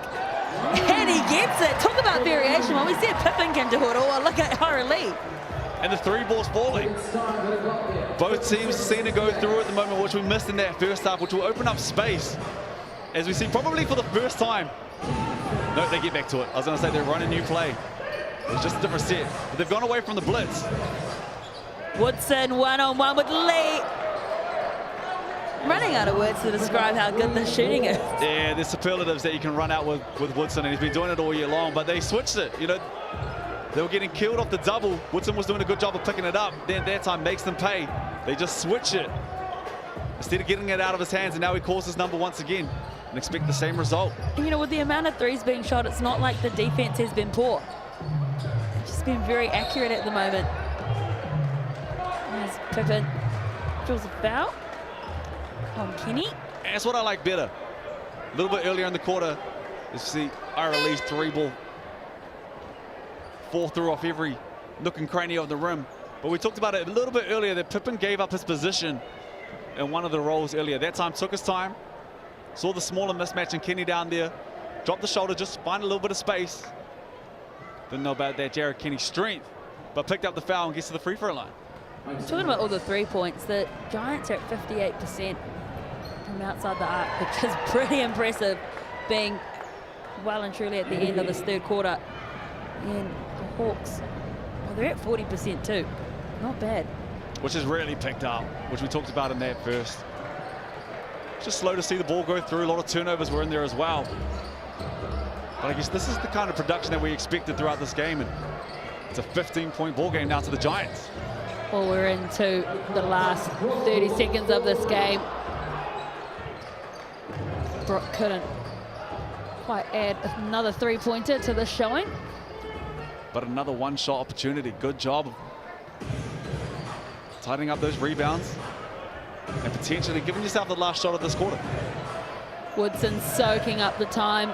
And he gets it. Talk about variation. Well, we said Pippen can do it all. Look at Hara Lee. And the 3 ball's falling. Both teams seem to go through at the moment, which we missed in that first half, which will open up space. As we see probably for the first time. No, they get back to it. I was going to say they run a new play. It's just a different set. But they've gone away from the blitz. Woodson one-on-one with Lee. I'm running out of words to describe how good this shooting is. Yeah, there's superlatives that you can run out with Woodson, and he's been doing it all year long, but they switched it. You know, they were getting killed off the double. Woodson was doing a good job of picking it up. Then that time makes them pay. They just switch it instead of getting it out of his hands, and now he calls his number once again and expect the same result. And you know, with the amount of threes being shot, it's not like the defense has been poor. It's just been very accurate at the moment. As Pippen draws a foul on Kenny. And that's what I like better. A little bit earlier in the quarter, you see Ira Lee's 3-ball fall through off every nook and cranny of the rim. But we talked about it a little bit earlier that Pippen gave up his position in one of the rolls earlier. That time took his time, saw the smaller mismatch in Kenny down there, dropped the shoulder, just find a little bit of space. Didn't know about that Jared Kenny's strength, but picked up the foul and gets to the free throw line. Talking about all the 3 points, the Giants are at 58% from outside the arc, which is pretty impressive, being well and truly at the end of this third quarter. And the Hawks, well, they're at 40% too. Not bad. Which has really picked up, which we talked about in that first. Just slow to see the ball go through. A lot of turnovers were in there as well. But I guess this is the kind of production that we expected throughout this game. And it's a 15-point ball game now to the Giants. Well, we're into the last 30 seconds of this game. Brooke couldn't quite add another three-pointer to the showing. But another one-shot opportunity. Good job of tightening up those rebounds and potentially giving yourself the last shot of this quarter. Woodson soaking up the time.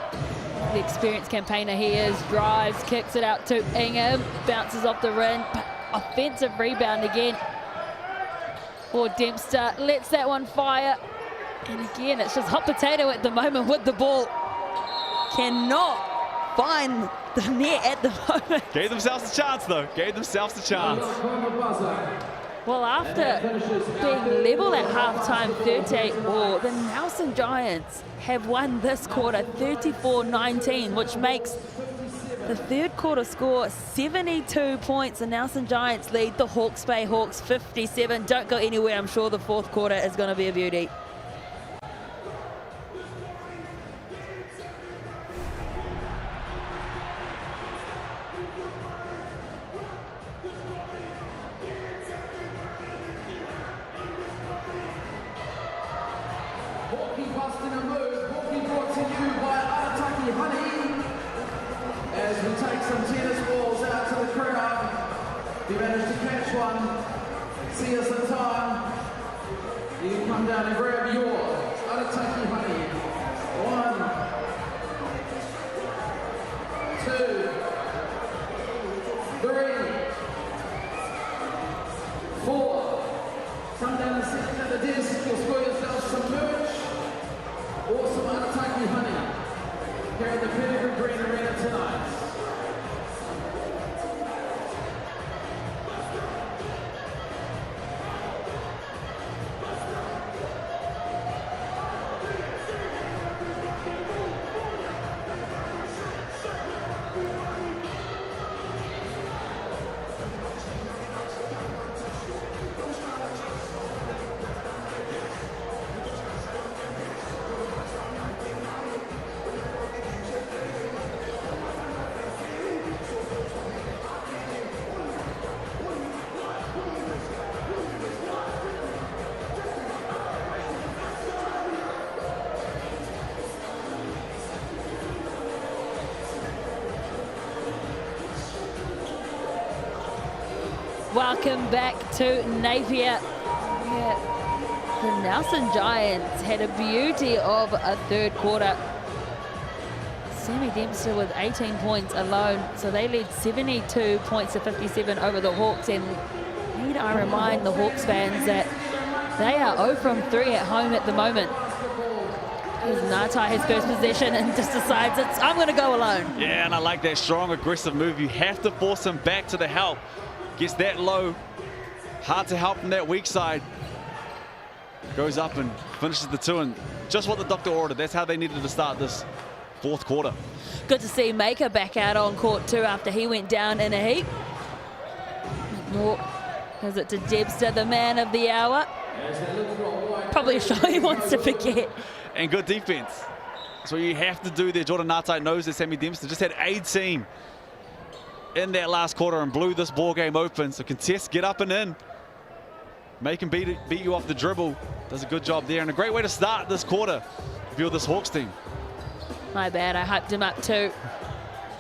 The experienced campaigner he is. Drives, kicks it out to Ingham. Bounces off the rim. Offensive rebound again for Dempster. Lets that one fire. And again, it's just hot potato at the moment with the ball. Cannot find the net at the moment. Gave themselves a chance, though. Gave themselves a chance. Well, after being level at halftime, 38-all, the Nelson Giants have won this quarter 34-19, which makes the third quarter score 72 points. The Nelson Giants lead the Hawke's Bay Hawks 57. Don't go anywhere. I'm sure the fourth quarter is going to be a beauty. As we take some tennis balls out to the crowd. If you manage to catch one, see us in time. You can come down and grab yours. Arataki honey. 1, 2, 3, 4. Come down and sit at the desk. You'll score yourself some merch or some Arataki honey here at the Pettigrew Green Arena tonight. Welcome back to Napier. The Nelson Giants had a beauty of a third quarter. Sammy Dempster with 18 points alone, so they led 72 points to 57 over the Hawks. And need I remind the Hawks fans that they are 0 from 3 at home at the moment. As Ngatai has first possession and just decides I'm going to go alone. Yeah, and I like that strong, aggressive move. You have to force him back to the help. Gets that low, hard to help from that weak side. Goes up and finishes the two, and just what the doctor ordered. That's how they needed to start this fourth quarter. Good to see Maker back out on court too after he went down in a heap. McNaught gives it to Dempster, the man of the hour. Probably a shot he wants to forget. And good defense. That's what you have to do there. Jordan Ngatai knows that Sammy Dempster just had 18 in that last quarter and blew this ball game open. So contest, get up and in. Make him beat you off the dribble. Does a good job there, and a great way to start this quarter if you're this Hawks team. My bad, I hyped him up too.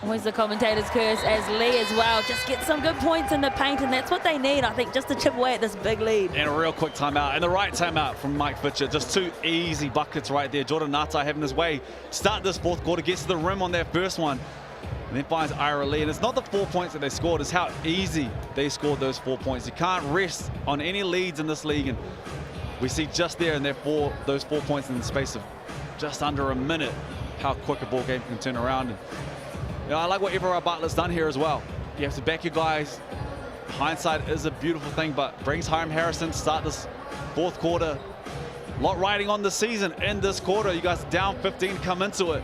Always the commentator's curse as Lee as well. Just get some good points in the paint, and that's what they need, I think, just to chip away at this big lead. And a real quick timeout, and the right timeout from Mike Fitcher. Just two easy buckets right there. Jordan Ngatai having his way. Start this fourth quarter, gets to the rim on that first one, and then finds Ira Lee. And it's not the 4 points that they scored, it's how easy they scored those 4 points. You can't rest on any leads in this league, and we see just there in those 4 points in the space of just under a minute how quick a ball game can turn around. And, you know, I like what Everard Bartlett's done here as well. You have to back your guys. Hindsight is a beautiful thing, but brings Hiram Harrison to start this fourth quarter. A lot riding on the season in this quarter. You guys down 15, come into it.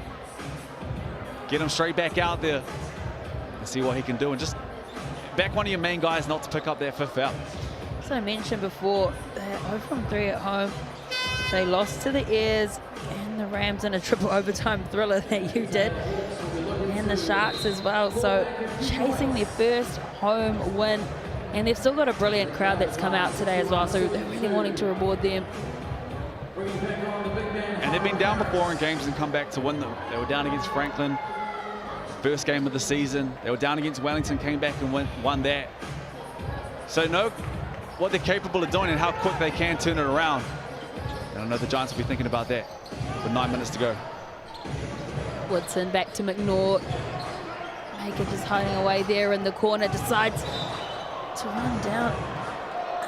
get him straight back out there and see what he can do. And just back one of your main guys not to pick up that 5th foul. As I mentioned before, they're 0 from 3 at home. They lost to the Airs and the Rams in a triple overtime thriller that you did. And the Sharks as well. So chasing their first home win. And they've still got a brilliant crowd that's come out today as well. So they're really wanting to reward them. And they've been down before in games and come back to win them. They were down against Franklin, first game of the season. They were down against Wellington, came back and won that. So know what they're capable of doing and how quick they can turn it around. And I know the Giants will be thinking about that with 9 minutes to go. Woodson back to McNaught. Maker just hiding away there in the corner, decides to run down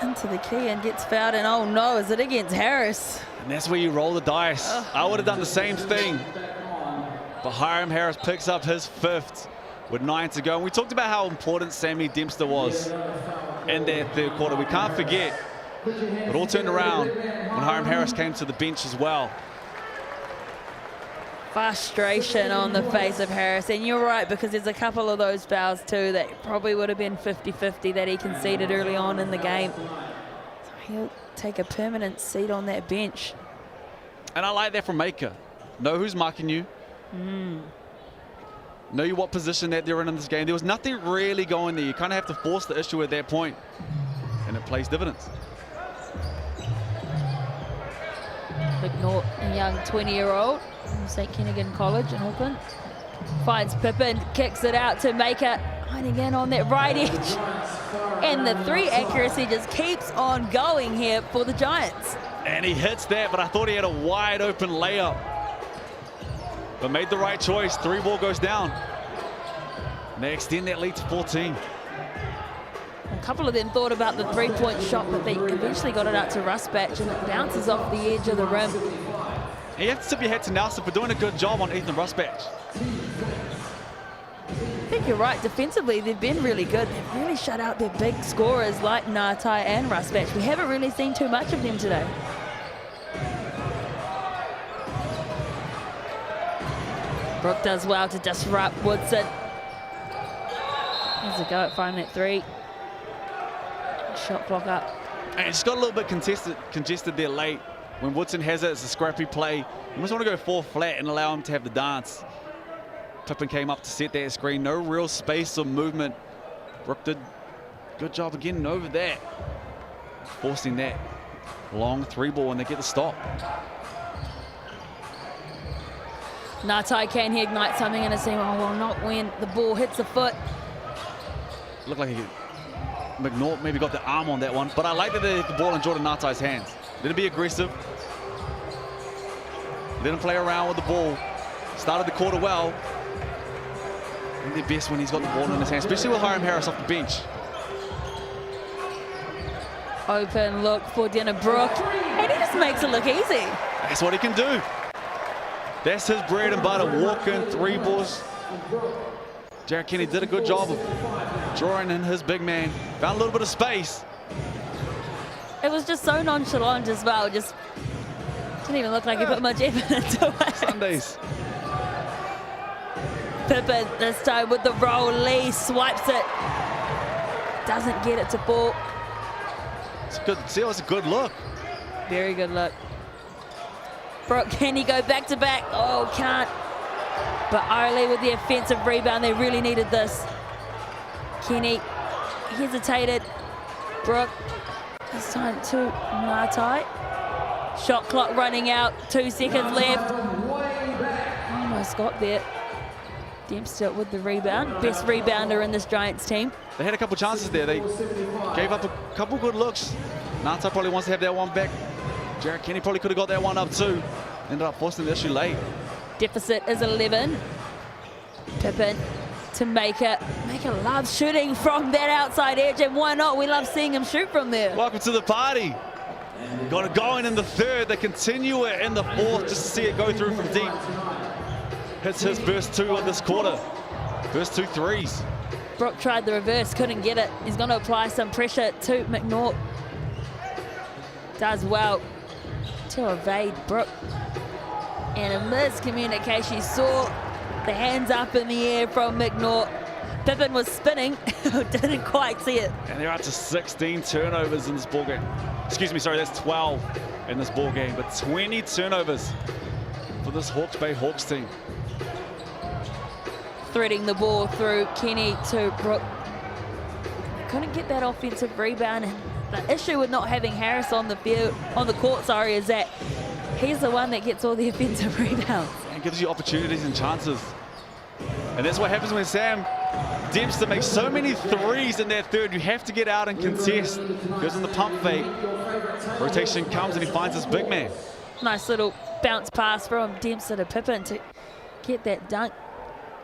into the key and gets fouled. And oh no, is it against Harris? And that's where you roll the dice. I would have done the same thing. But Hiram Harris picks up his 5th with 9 to go. And we talked about how important Sammy Dempster was in that 3rd quarter. We can't forget. It all turned around when Hiram Harris came to the bench as well. Frustration on the face of Harris. And you're right, because there's a couple of those fouls too that probably would have been 50-50 that he conceded early on in the game. So he'll take a permanent seat on that bench. And I like that from Maker. Know who's marking you. Know what position that they're in this game. There was nothing really going there. You kind of have to force the issue at that point. And it plays dividends. McNaught, a young 20-year-old from St. Kentigern College in Auckland, finds Pippin, kicks it out to Maker, hiding in on that right edge. And the 3 accuracy just keeps on going here for the Giants. And he hits that, but I thought he had a wide open layup. But made the right choice. 3 ball goes down. And they extend that lead to 14. A couple of them thought about the 3-point shot, but they eventually got it out to Rusbatch, and it bounces off the edge of the rim. And you have to tip your hat to Nelson for doing a good job on Ethan Rusbatch. I think you're right. Defensively, they've been really good. They've really shut out their big scorers like Ngatai and Rusbatch. We haven't really seen too much of them today. Brooke does well to disrupt Woodson. There's a go at finding that 3. Shot clock up. And it's got a little bit congested there late. When Woodson has it, it's a scrappy play. You just want to go 4 flat and allow him to have the dance. Pippin came up to set that screen. No real space or movement. Brooke did a good job again over that. Forcing that long 3 ball and they get the stop. Ngatai, can he ignite something in his team? Oh, well, not when the ball hits the foot. Looked like McNaught maybe got the arm on that one, but I like that they hit the ball in Jordan Ngatai's hands. Let him be aggressive. Let him play around with the ball. Started the quarter well. And they're best when he's got the ball in his hands, especially with Hiram Harris off the bench. Open look for Denner Brooke, and he just makes it look easy. That's what he can do. That's his bread and butter, walking 3 balls. Jared Kenny did a good job of drawing in his big man. Found a little bit of space. It was just so nonchalant as well. Just didn't even look like he put much effort into it. Sundays. Pippin this time with the roll. Lee swipes it. Doesn't get it to fall. It's good. See, it was a good look. Very good look. Brooke, can he go back to back? Oh, can't. But Arley with the offensive rebound. They really needed this. Kenny hesitated. Brooke, this time to Ngatai. Shot clock running out. 2 seconds left. Almost got there. Dempster with the rebound. Best rebounder in this Giants team. They had a couple chances there. They gave up a couple good looks. Ngatai probably wants to have that one back. Jared Kenny probably could have got that one up too. Ended up forcing the issue late. Deficit is 11. Pippin to Maker. Maker loves shooting from that outside edge, and why not? We love seeing him shoot from there. Welcome to the party. Got it going in the 3rd. They continue it in the 4th just to see it go through from deep. Hits his first 2 of this quarter. First 2 threes. Brooke tried the reverse, couldn't get it. He's going to apply some pressure to McNaught. Does well to evade Brooke. And a miscommunication. Saw The hands up in the air from McNaught. Pippin was spinning, didn't quite see it. And they're up to 16 turnovers in this ball game. Excuse me, sorry, that's 12 in this ball game, but 20 turnovers for this Hawke's Bay Hawks team. Threading the ball through Kenny to Brooke. Couldn't get that offensive rebound. And the issue with not having Harris on the field, on the court, sorry, is that he's the one that gets all the offensive rebounds. And gives you opportunities and chances. And that's what happens when Sam Dempster makes so many threes in that third. You have to get out and contest. Goes in the pump fake. Rotation comes and he finds his big man. Nice little bounce pass from Dempster to Pippin to get that dunk.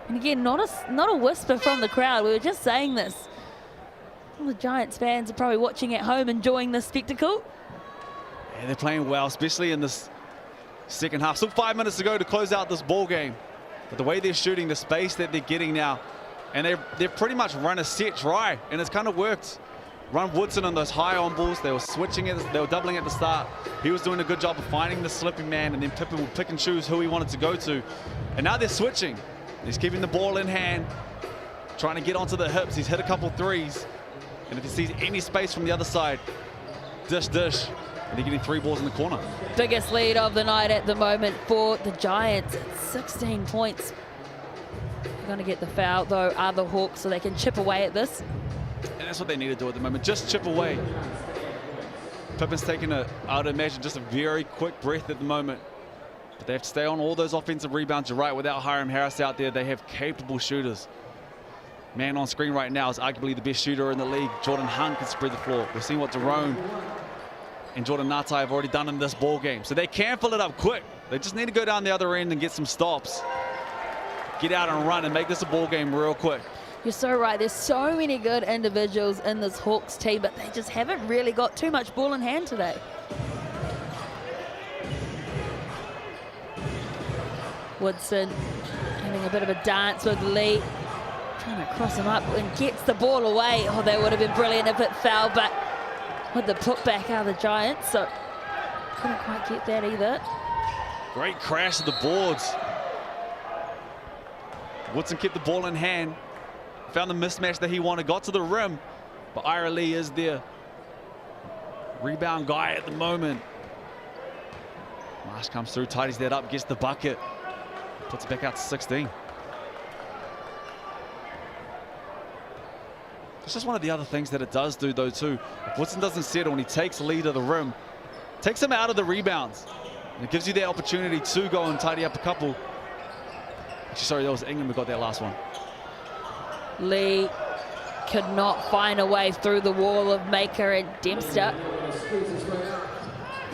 And again, not a whisper from the crowd. We were just saying this. All the Giants fans are probably watching at home, enjoying this spectacle. Yeah, they're playing well, especially in this second half. Still 5 minutes to go to close out this ball game. But the way they're shooting, the space that they're getting now, and they've pretty much run a set try, and it's kind of worked. Run Woodson on those high on balls. They were switching it, they were doubling at the start. He was doing a good job of finding the slipping man, and then Pippin would pick and choose who he wanted to go to. And now they're switching. He's keeping the ball in hand, trying to get onto the hips. He's hit a couple threes. And if he sees any space from the other side, dish. And they're getting 3 balls in the corner. Biggest lead of the night at the moment for the Giants at 16 points. They're going to get the foul, though, are the Hawks, so they can chip away at this. And that's what they need to do at the moment, just chip away. Pippin's taking I would imagine, just a very quick breath at the moment. But they have to stay on all those offensive rebounds. You're right, without Hiram Harris out there, they have capable shooters. Man on screen right now is arguably the best shooter in the league. Jordan Hunt can spread the floor. We're seeing what Jerome and Jordan Natai have already done in this ball game. So they can fill it up quick. They just need to go down the other end and get some stops. Get out and run and make this a ball game real quick. You're so right. There's so many good individuals in this Hawks team, but they just haven't really got too much ball in hand today. Woodson having a bit of a dance with Lee. Trying to cross him up and gets the ball away. Oh, that would have been brilliant if it fell, but with the putback out of the Giants, so couldn't quite get that either. Great crash of the boards. Woodson kept the ball in hand, found the mismatch that he wanted, got to the rim, but Ira Lee is there. Rebound guy at the moment. Marsh comes through, tidies that up, gets the bucket, puts it back out to 16. It's just one of the other things that it does do, though, too. If Woodson doesn't settle and he takes the lead of the rim, takes him out of the rebounds. And it gives you the opportunity to go and tidy up a couple. Actually, sorry, that was Ingham who got that last one. Lee could not find a way through the wall of Maker and Dempster.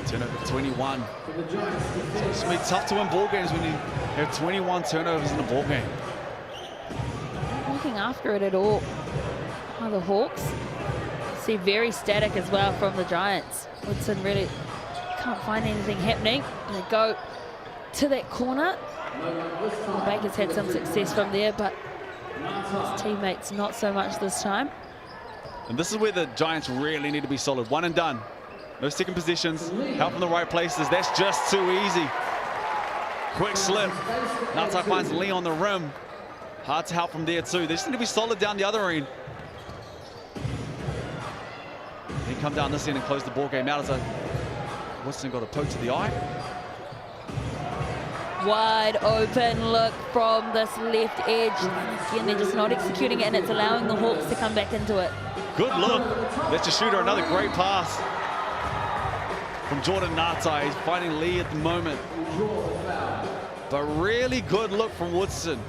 Turnover 21. It's going to be tough to win ball games when you have 21 turnovers in a ball game. Not looking after it at all. Oh, the Hawks. See, very static as well from the Giants. Woodson really can't find anything happening. They go to that corner. Baker's had some success from there, but his teammates not so much this time. And this is where the Giants really need to be solid. One and done. No second positions. Help in the right places. That's just too easy. Quick slip. Natai finds Lee on the rim. Hard to help from there too. They just need to be solid down the other end. He come down this end and close the ball game out as Woodson got a poke to the eye. Wide open look from this left edge. Again, they're just not executing it, and it's allowing the Hawks to come back into it. Good look. That's your shooter. Another great pass from Jordan Natai. He's fighting Lee at the moment. But really good look from Woodson.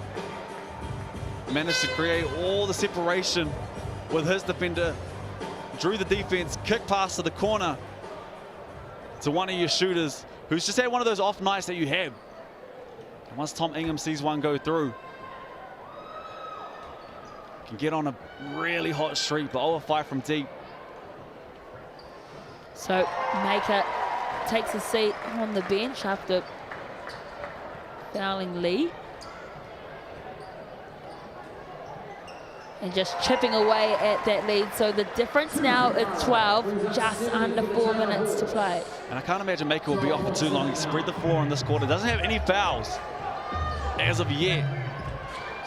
Managed to create all the separation with his defender. Drew the defense, kick pass to the corner to one of your shooters who's just had one of those off nights that you have. And once Tom Ingham sees one go through, can get on a really hot streak, but 0-5 from deep. So Maker takes a seat on the bench after fouling Lee. And just chipping away at that lead. So the difference now is 12, just under 4 minutes to play. And I can't imagine Maker will be off for too long. He spread the floor in this quarter. Doesn't have any fouls as of yet.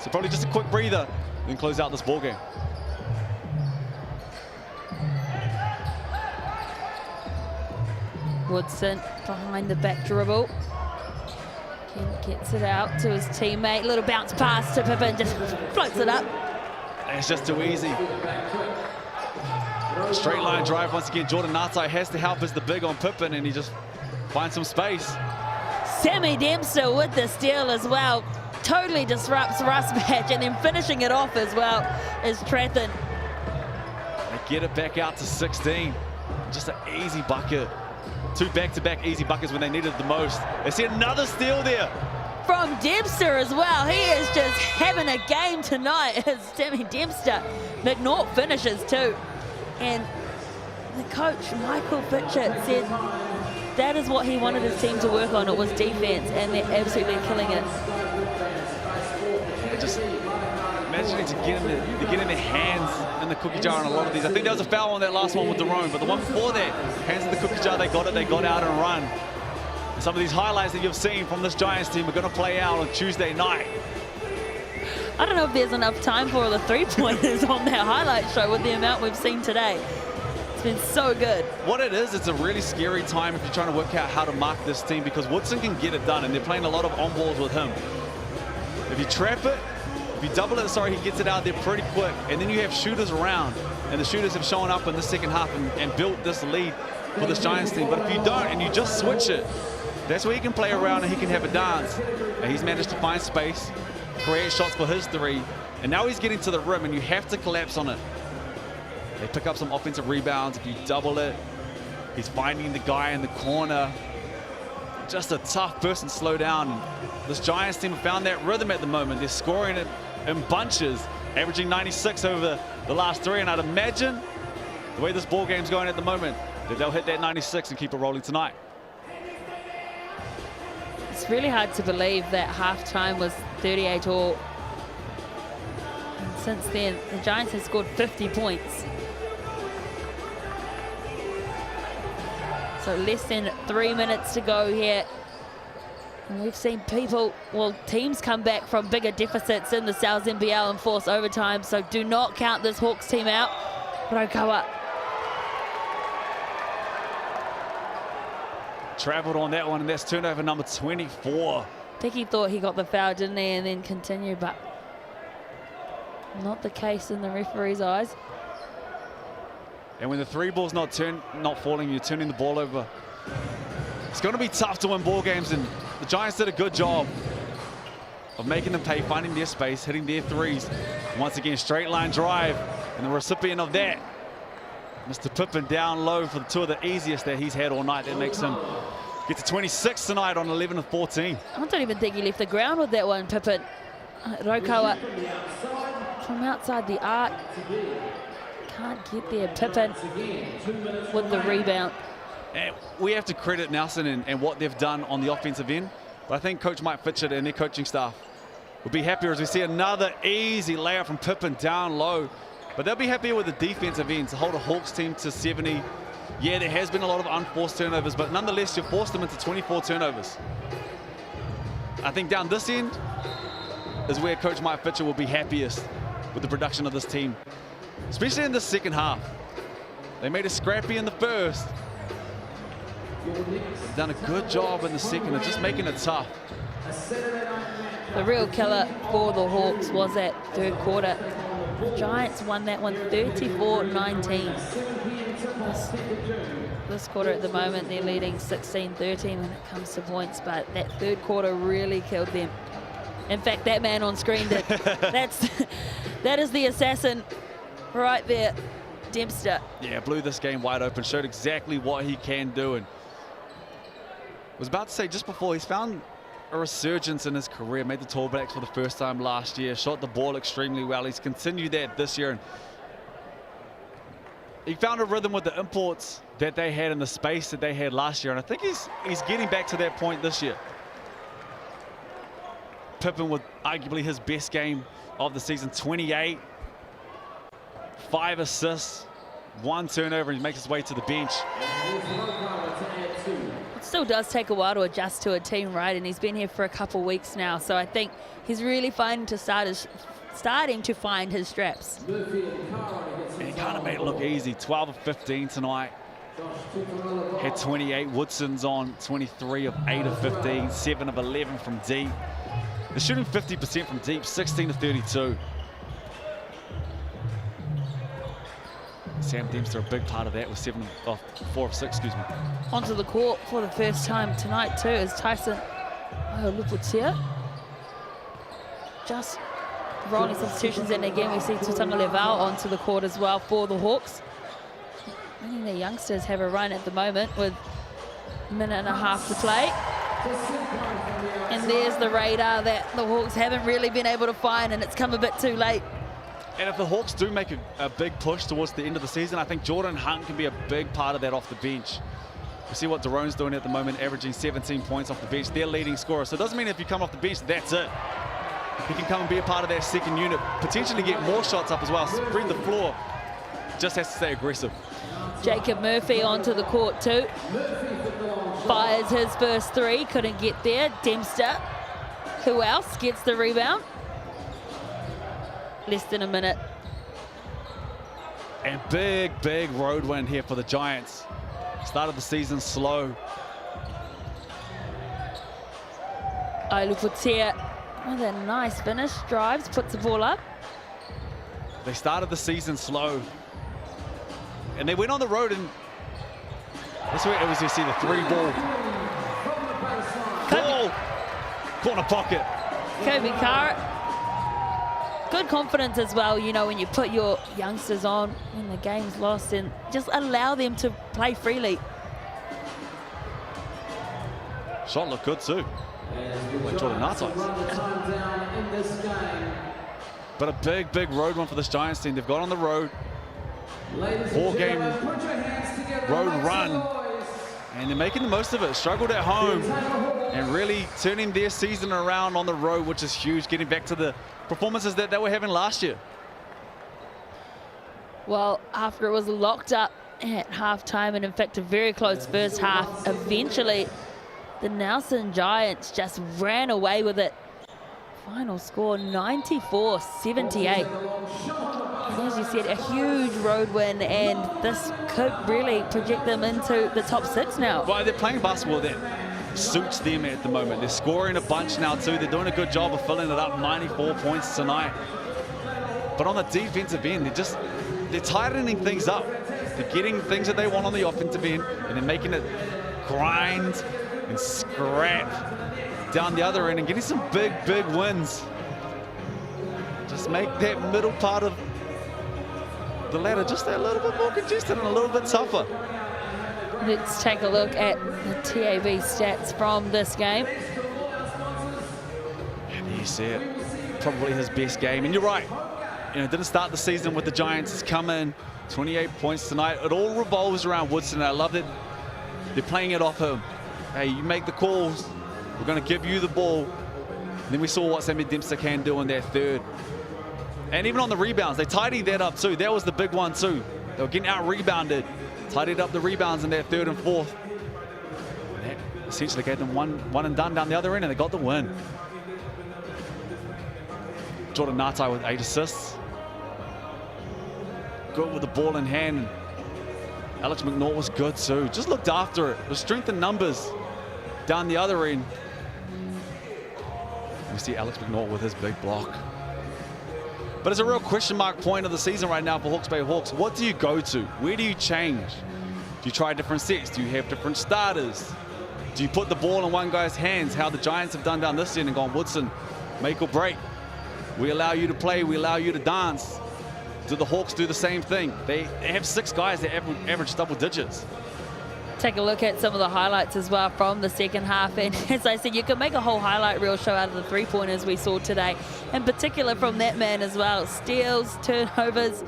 So probably just a quick breather, then close out this ball game. Woodson behind the back dribble. Kent gets it out to his teammate. Little bounce pass to Pippen, just floats it up. It's just too easy. Straight line drive once again. Jordan Natai has to help as the big on Pippen, and he just finds some space. Sammy Dempster with the steal as well. Totally disrupts Russ Batch, and then finishing it off as well is Trathen. They get it back out to 16. Just an easy bucket. 2 back-to-back easy buckets when they needed it the most. They see another steal there. From Dempster as well. He is just having a game tonight as Sammy Dempster. McNaught finishes too. And the coach, Michael Fitchett, said that is what he wanted his team to work on. It was defense, and they're absolutely killing it. Just imagining to get in their hands in the cookie jar on a lot of these. I think there was a foul on that last one with Daron, but the one before that, hands in the cookie jar, they got it, they got out and run. And some of these highlights that you've seen from this Giants team are going to play out on Tuesday night. I don't know if there's enough time for the three-pointers on that highlight show with the amount we've seen today. It's been so good. What it is, it's a really scary time if you're trying to work out how to mark this team, because Woodson can get it done, and they're playing a lot of on-balls with him. If you trap it, if you double it, sorry, he gets it out there pretty quick, and then you have shooters around, and the shooters have shown up in the second half and built this lead for this Giants team. But if you don't and you just switch it, that's where he can play around and he can have a dance. And he's managed to find space, create shots for his three, and now he's getting to the rim, and you have to collapse on it. They pick up some offensive rebounds. If you double it, he's finding the guy in the corner. Just a tough person to slow down. This Giants team have found that rhythm at the moment. They're scoring it in bunches, averaging 96 over the last 3, and I'd imagine the way this ball game's going at the moment, that they'll hit that 96 and keep it rolling tonight. It's really hard to believe that halftime was 38 all. And since then, the Giants have scored 50 points. So less than 3 minutes to go here. And we've seen teams come back from bigger deficits in the South NBL and force overtime. So do not count this Hawks team out. Rokawa. Traveled on that one, and that's turnover number 24. Picky thought he got the foul, didn't he? And then continued, but not the case in the referee's eyes. And when the three ball's not falling, you're turning the ball over. It's going to be tough to win ball games, and the Giants did a good job of making them pay, finding their space, hitting their threes. Once again, straight line drive, and the recipient of that, Mr. Pippen, down low for the 2 of the easiest that he's had all night. That makes him get to 26 tonight on 11 of 14. I don't even think he left the ground with that one, Pippen. Rokawa from outside the arc. Can't get there. Pippen with the rebound. And we have to credit Nelson and what they've done on the offensive end. But I think Coach Mike Fitchett and their coaching staff will be happier as we see another easy layup from Pippen down low. But they'll be happier with the defensive end to hold a Hawks team to 70. Yeah, there has been a lot of unforced turnovers, but nonetheless, you forced them into 24 turnovers. I think down this end is where Coach Mike Fitchett will be happiest with the production of this team, especially in the second half. They made it scrappy in the first. They've done a good job in the second of just making it tough. The real killer for the Hawks was that third quarter. The Giants won that one 34-19. This quarter at the moment, they're leading 16-13 when it comes to points, but that third quarter really killed them. In fact, that man on screen did. That is the assassin right there, Dempster. Yeah, blew this game wide open, showed exactly what he can do. And was about to say just before, he's found a resurgence in his career, made the Tall Blacks for the first time last year, shot the ball extremely well. He's continued that this year. And he found a rhythm with the imports that they had and the space that they had last year. And I think he's getting back to that point this year. Pippen with arguably his best game of the season, 28, 5 assists, 1 turnover, and he makes his way to the bench. What's still does take a while to adjust to a team, right? And he's been here for a couple weeks now, so I think he's really starting to find his straps. And he kind of made it look easy. 12 of 15 tonight. Had 28. Woodson's on 23 of 8 of 15, 7 of 11 from deep. They're shooting 50% from deep, 16 to 32. Sam Dempster, a big part of that, with 4 of 6, excuse me. Onto the court for the first time tonight too is Tyson Luputier. Just rolling substitutions in again. We see Tutanga Leval onto the court as well for the Hawks. Many of the youngsters have a run at the moment with a minute and a half to play. And there's the radar that the Hawks haven't really been able to find, and it's come a bit too late. And if the Hawks do make a big push towards the end of the season, I think Jordan Hunt can be a big part of that off the bench. You see what Darone's doing at the moment, averaging 17 points off the bench, their leading scorer. So it doesn't mean if you come off the bench, that's it. He can come and be a part of that second unit, potentially get more shots up as well, spread the floor. Just has to stay aggressive. Jacob Murphy onto the court too. Fires his first three, couldn't get there. Dempster, who else gets the rebound? Less than a minute. And big road win here for the Giants. Started the season slow. Luputier with a nice finish, drives, puts the ball up. They started the season slow. And they went on the road, and that's where it was. You see the 3-ball. Ball. Corner pocket. Kobe Carr. Good confidence as well, you know, when you put your youngsters on when the game's lost and just allow them to play freely. Shot looked good too. Like Jordan Nartite. But a big road one for this Giants team. They've got on the road. 4-game road run. And they're making the most of it. Struggled at home and really turning their season around on the road, which is huge, getting back to the performances that they were having last year. Well, after it was locked up at halftime, and in fact a very close first half, eventually the Nelson Giants just ran away with it. Final score 94-78. And as you said, a huge road win, and this could really project them into the top 6 now. Well, they're playing basketball that suits them at the moment. They're scoring a bunch now too. They're doing a good job of filling it up. 94 points tonight. But on the defensive end, they're tightening things up. They're getting things that they want on the offensive end, and they're making it grind and scrap down the other end and getting some big wins. Just make that middle part of the ladder just a little bit more congested and a little bit tougher. Let's take a look at the TAB stats from this game. And you see it, probably his best game. And you're right, you know, didn't start the season with the Giants. It's come in, 28 points tonight. It all revolves around Woodson. I love that they're playing it off him. Hey, you make the calls, we're going to give you the ball. And then we saw what Sammy Dempster can do in that third. And even on the rebounds, they tidied that up too. That was the big one too. They were getting out-rebounded. Tidied up the rebounds in their third and fourth. And that essentially gave them one and done down the other end, and they got the win. Jordan Nartite with 8 assists. Good with the ball in hand. Alex McNaught was good too. Just looked after it. The strength in numbers down the other end. We see Alex McNaught with his big block. But it's a real question mark point of the season right now for Hawke's Bay Hawks. What do you go to? Where do you change? Do you try different sets? Do you have different starters? Do you put the ball in one guy's hands? How the Giants have done down this end and gone, Woodson, make or break. We allow you to play. We allow you to dance. Do the Hawks do the same thing? They have 6 guys that average double digits. Take a look at some of the highlights as well from the second half, and as I said, you can make a whole highlight reel show out of the 3-pointers we saw today, in particular from that man as well. Steals, turnovers,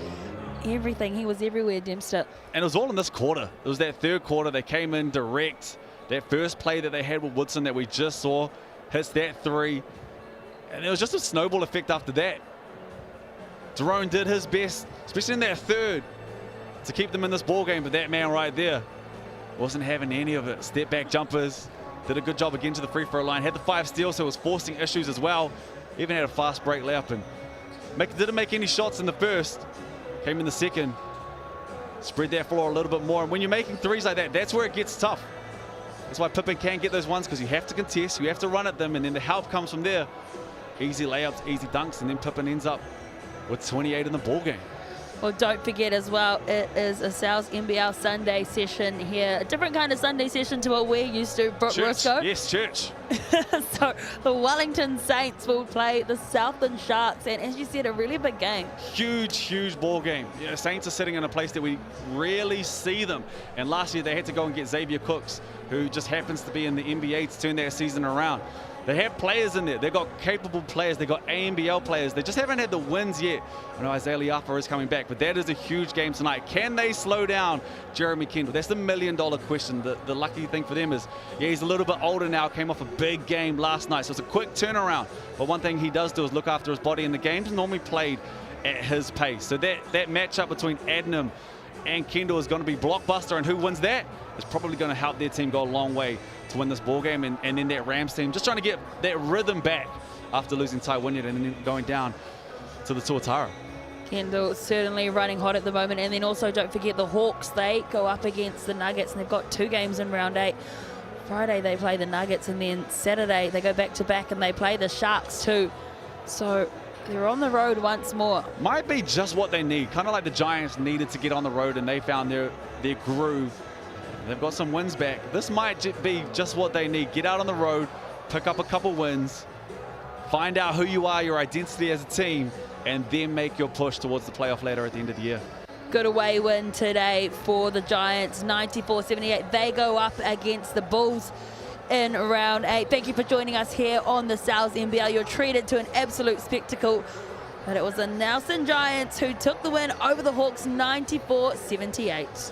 everything. He was everywhere, Dempster. And it was all in this quarter. It was that third quarter. They came in direct. That first play that they had with Woodson that we just saw hits that 3, and it was just a snowball effect after that. Darone did his best, especially in that third, to keep them in this ball game, but that man right there wasn't having any of it. Step back jumpers, did a good job again to the free throw line. Had the 5 steals, so was forcing issues as well. Even had a fast break layup and didn't make any shots in the first. Came in the second. Spread that floor a little bit more. And when you're making threes like that, that's where it gets tough. That's why Pippen can't get those ones, because you have to contest, you have to run at them, and then the help comes from there. Easy layups, easy dunks, and then Pippen ends up with 28 in the ball game. Well, don't forget as well, it is a Sal's NBL Sunday session here. A different kind of Sunday session to what we're used to, Brooke Briscoe. Yes, church. So the Wellington Saints will play the Southland Sharks, and as you said, a really big game. Huge ball game. You know, Saints are sitting in a place that we rarely see them. And last year they had to go and get Xavier Cooks, who just happens to be in the NBA to turn their season around. They have players in there. They've got capable players. They've got ANBL players. They just haven't had the wins yet. I know Isaiah Liafa is coming back, but that is a huge game tonight. Can they slow down Jeremy Kendall? That's the million-dollar question. The lucky thing for them is, yeah, he's a little bit older now, came off a big game last night, so it's a quick turnaround. But one thing he does do is look after his body, and the game's normally played at his pace. So that matchup between Adnam and Kendall is going to be blockbuster, and who wins that is probably going to help their team go a long way to win this ball game. And then that Rams team just trying to get that rhythm back after losing Ty Wynyard and then going down to the Tuatara. Kendall certainly running hot at the moment. And then also don't forget the Hawks, they go up against the Nuggets, and they've got 2 games in round 8. Friday they play the Nuggets, and then Saturday they go back to back and they play the Sharks too. So they're on the road once more. Might be just what they need, kind of like the Giants needed to get on the road and they found their groove. They've got some wins back. This might be just what they need. Get out on the road, pick up a couple wins, find out who you are, your identity as a team, and then make your push towards the playoff ladder at the end of the year. Good away win today for the Giants, 94-78. They go up against the Bulls in round 8. Thank you for joining us here on the Sal's NBL. You're treated to an absolute spectacle. But it was the Nelson Giants who took the win over the Hawks, 94-78.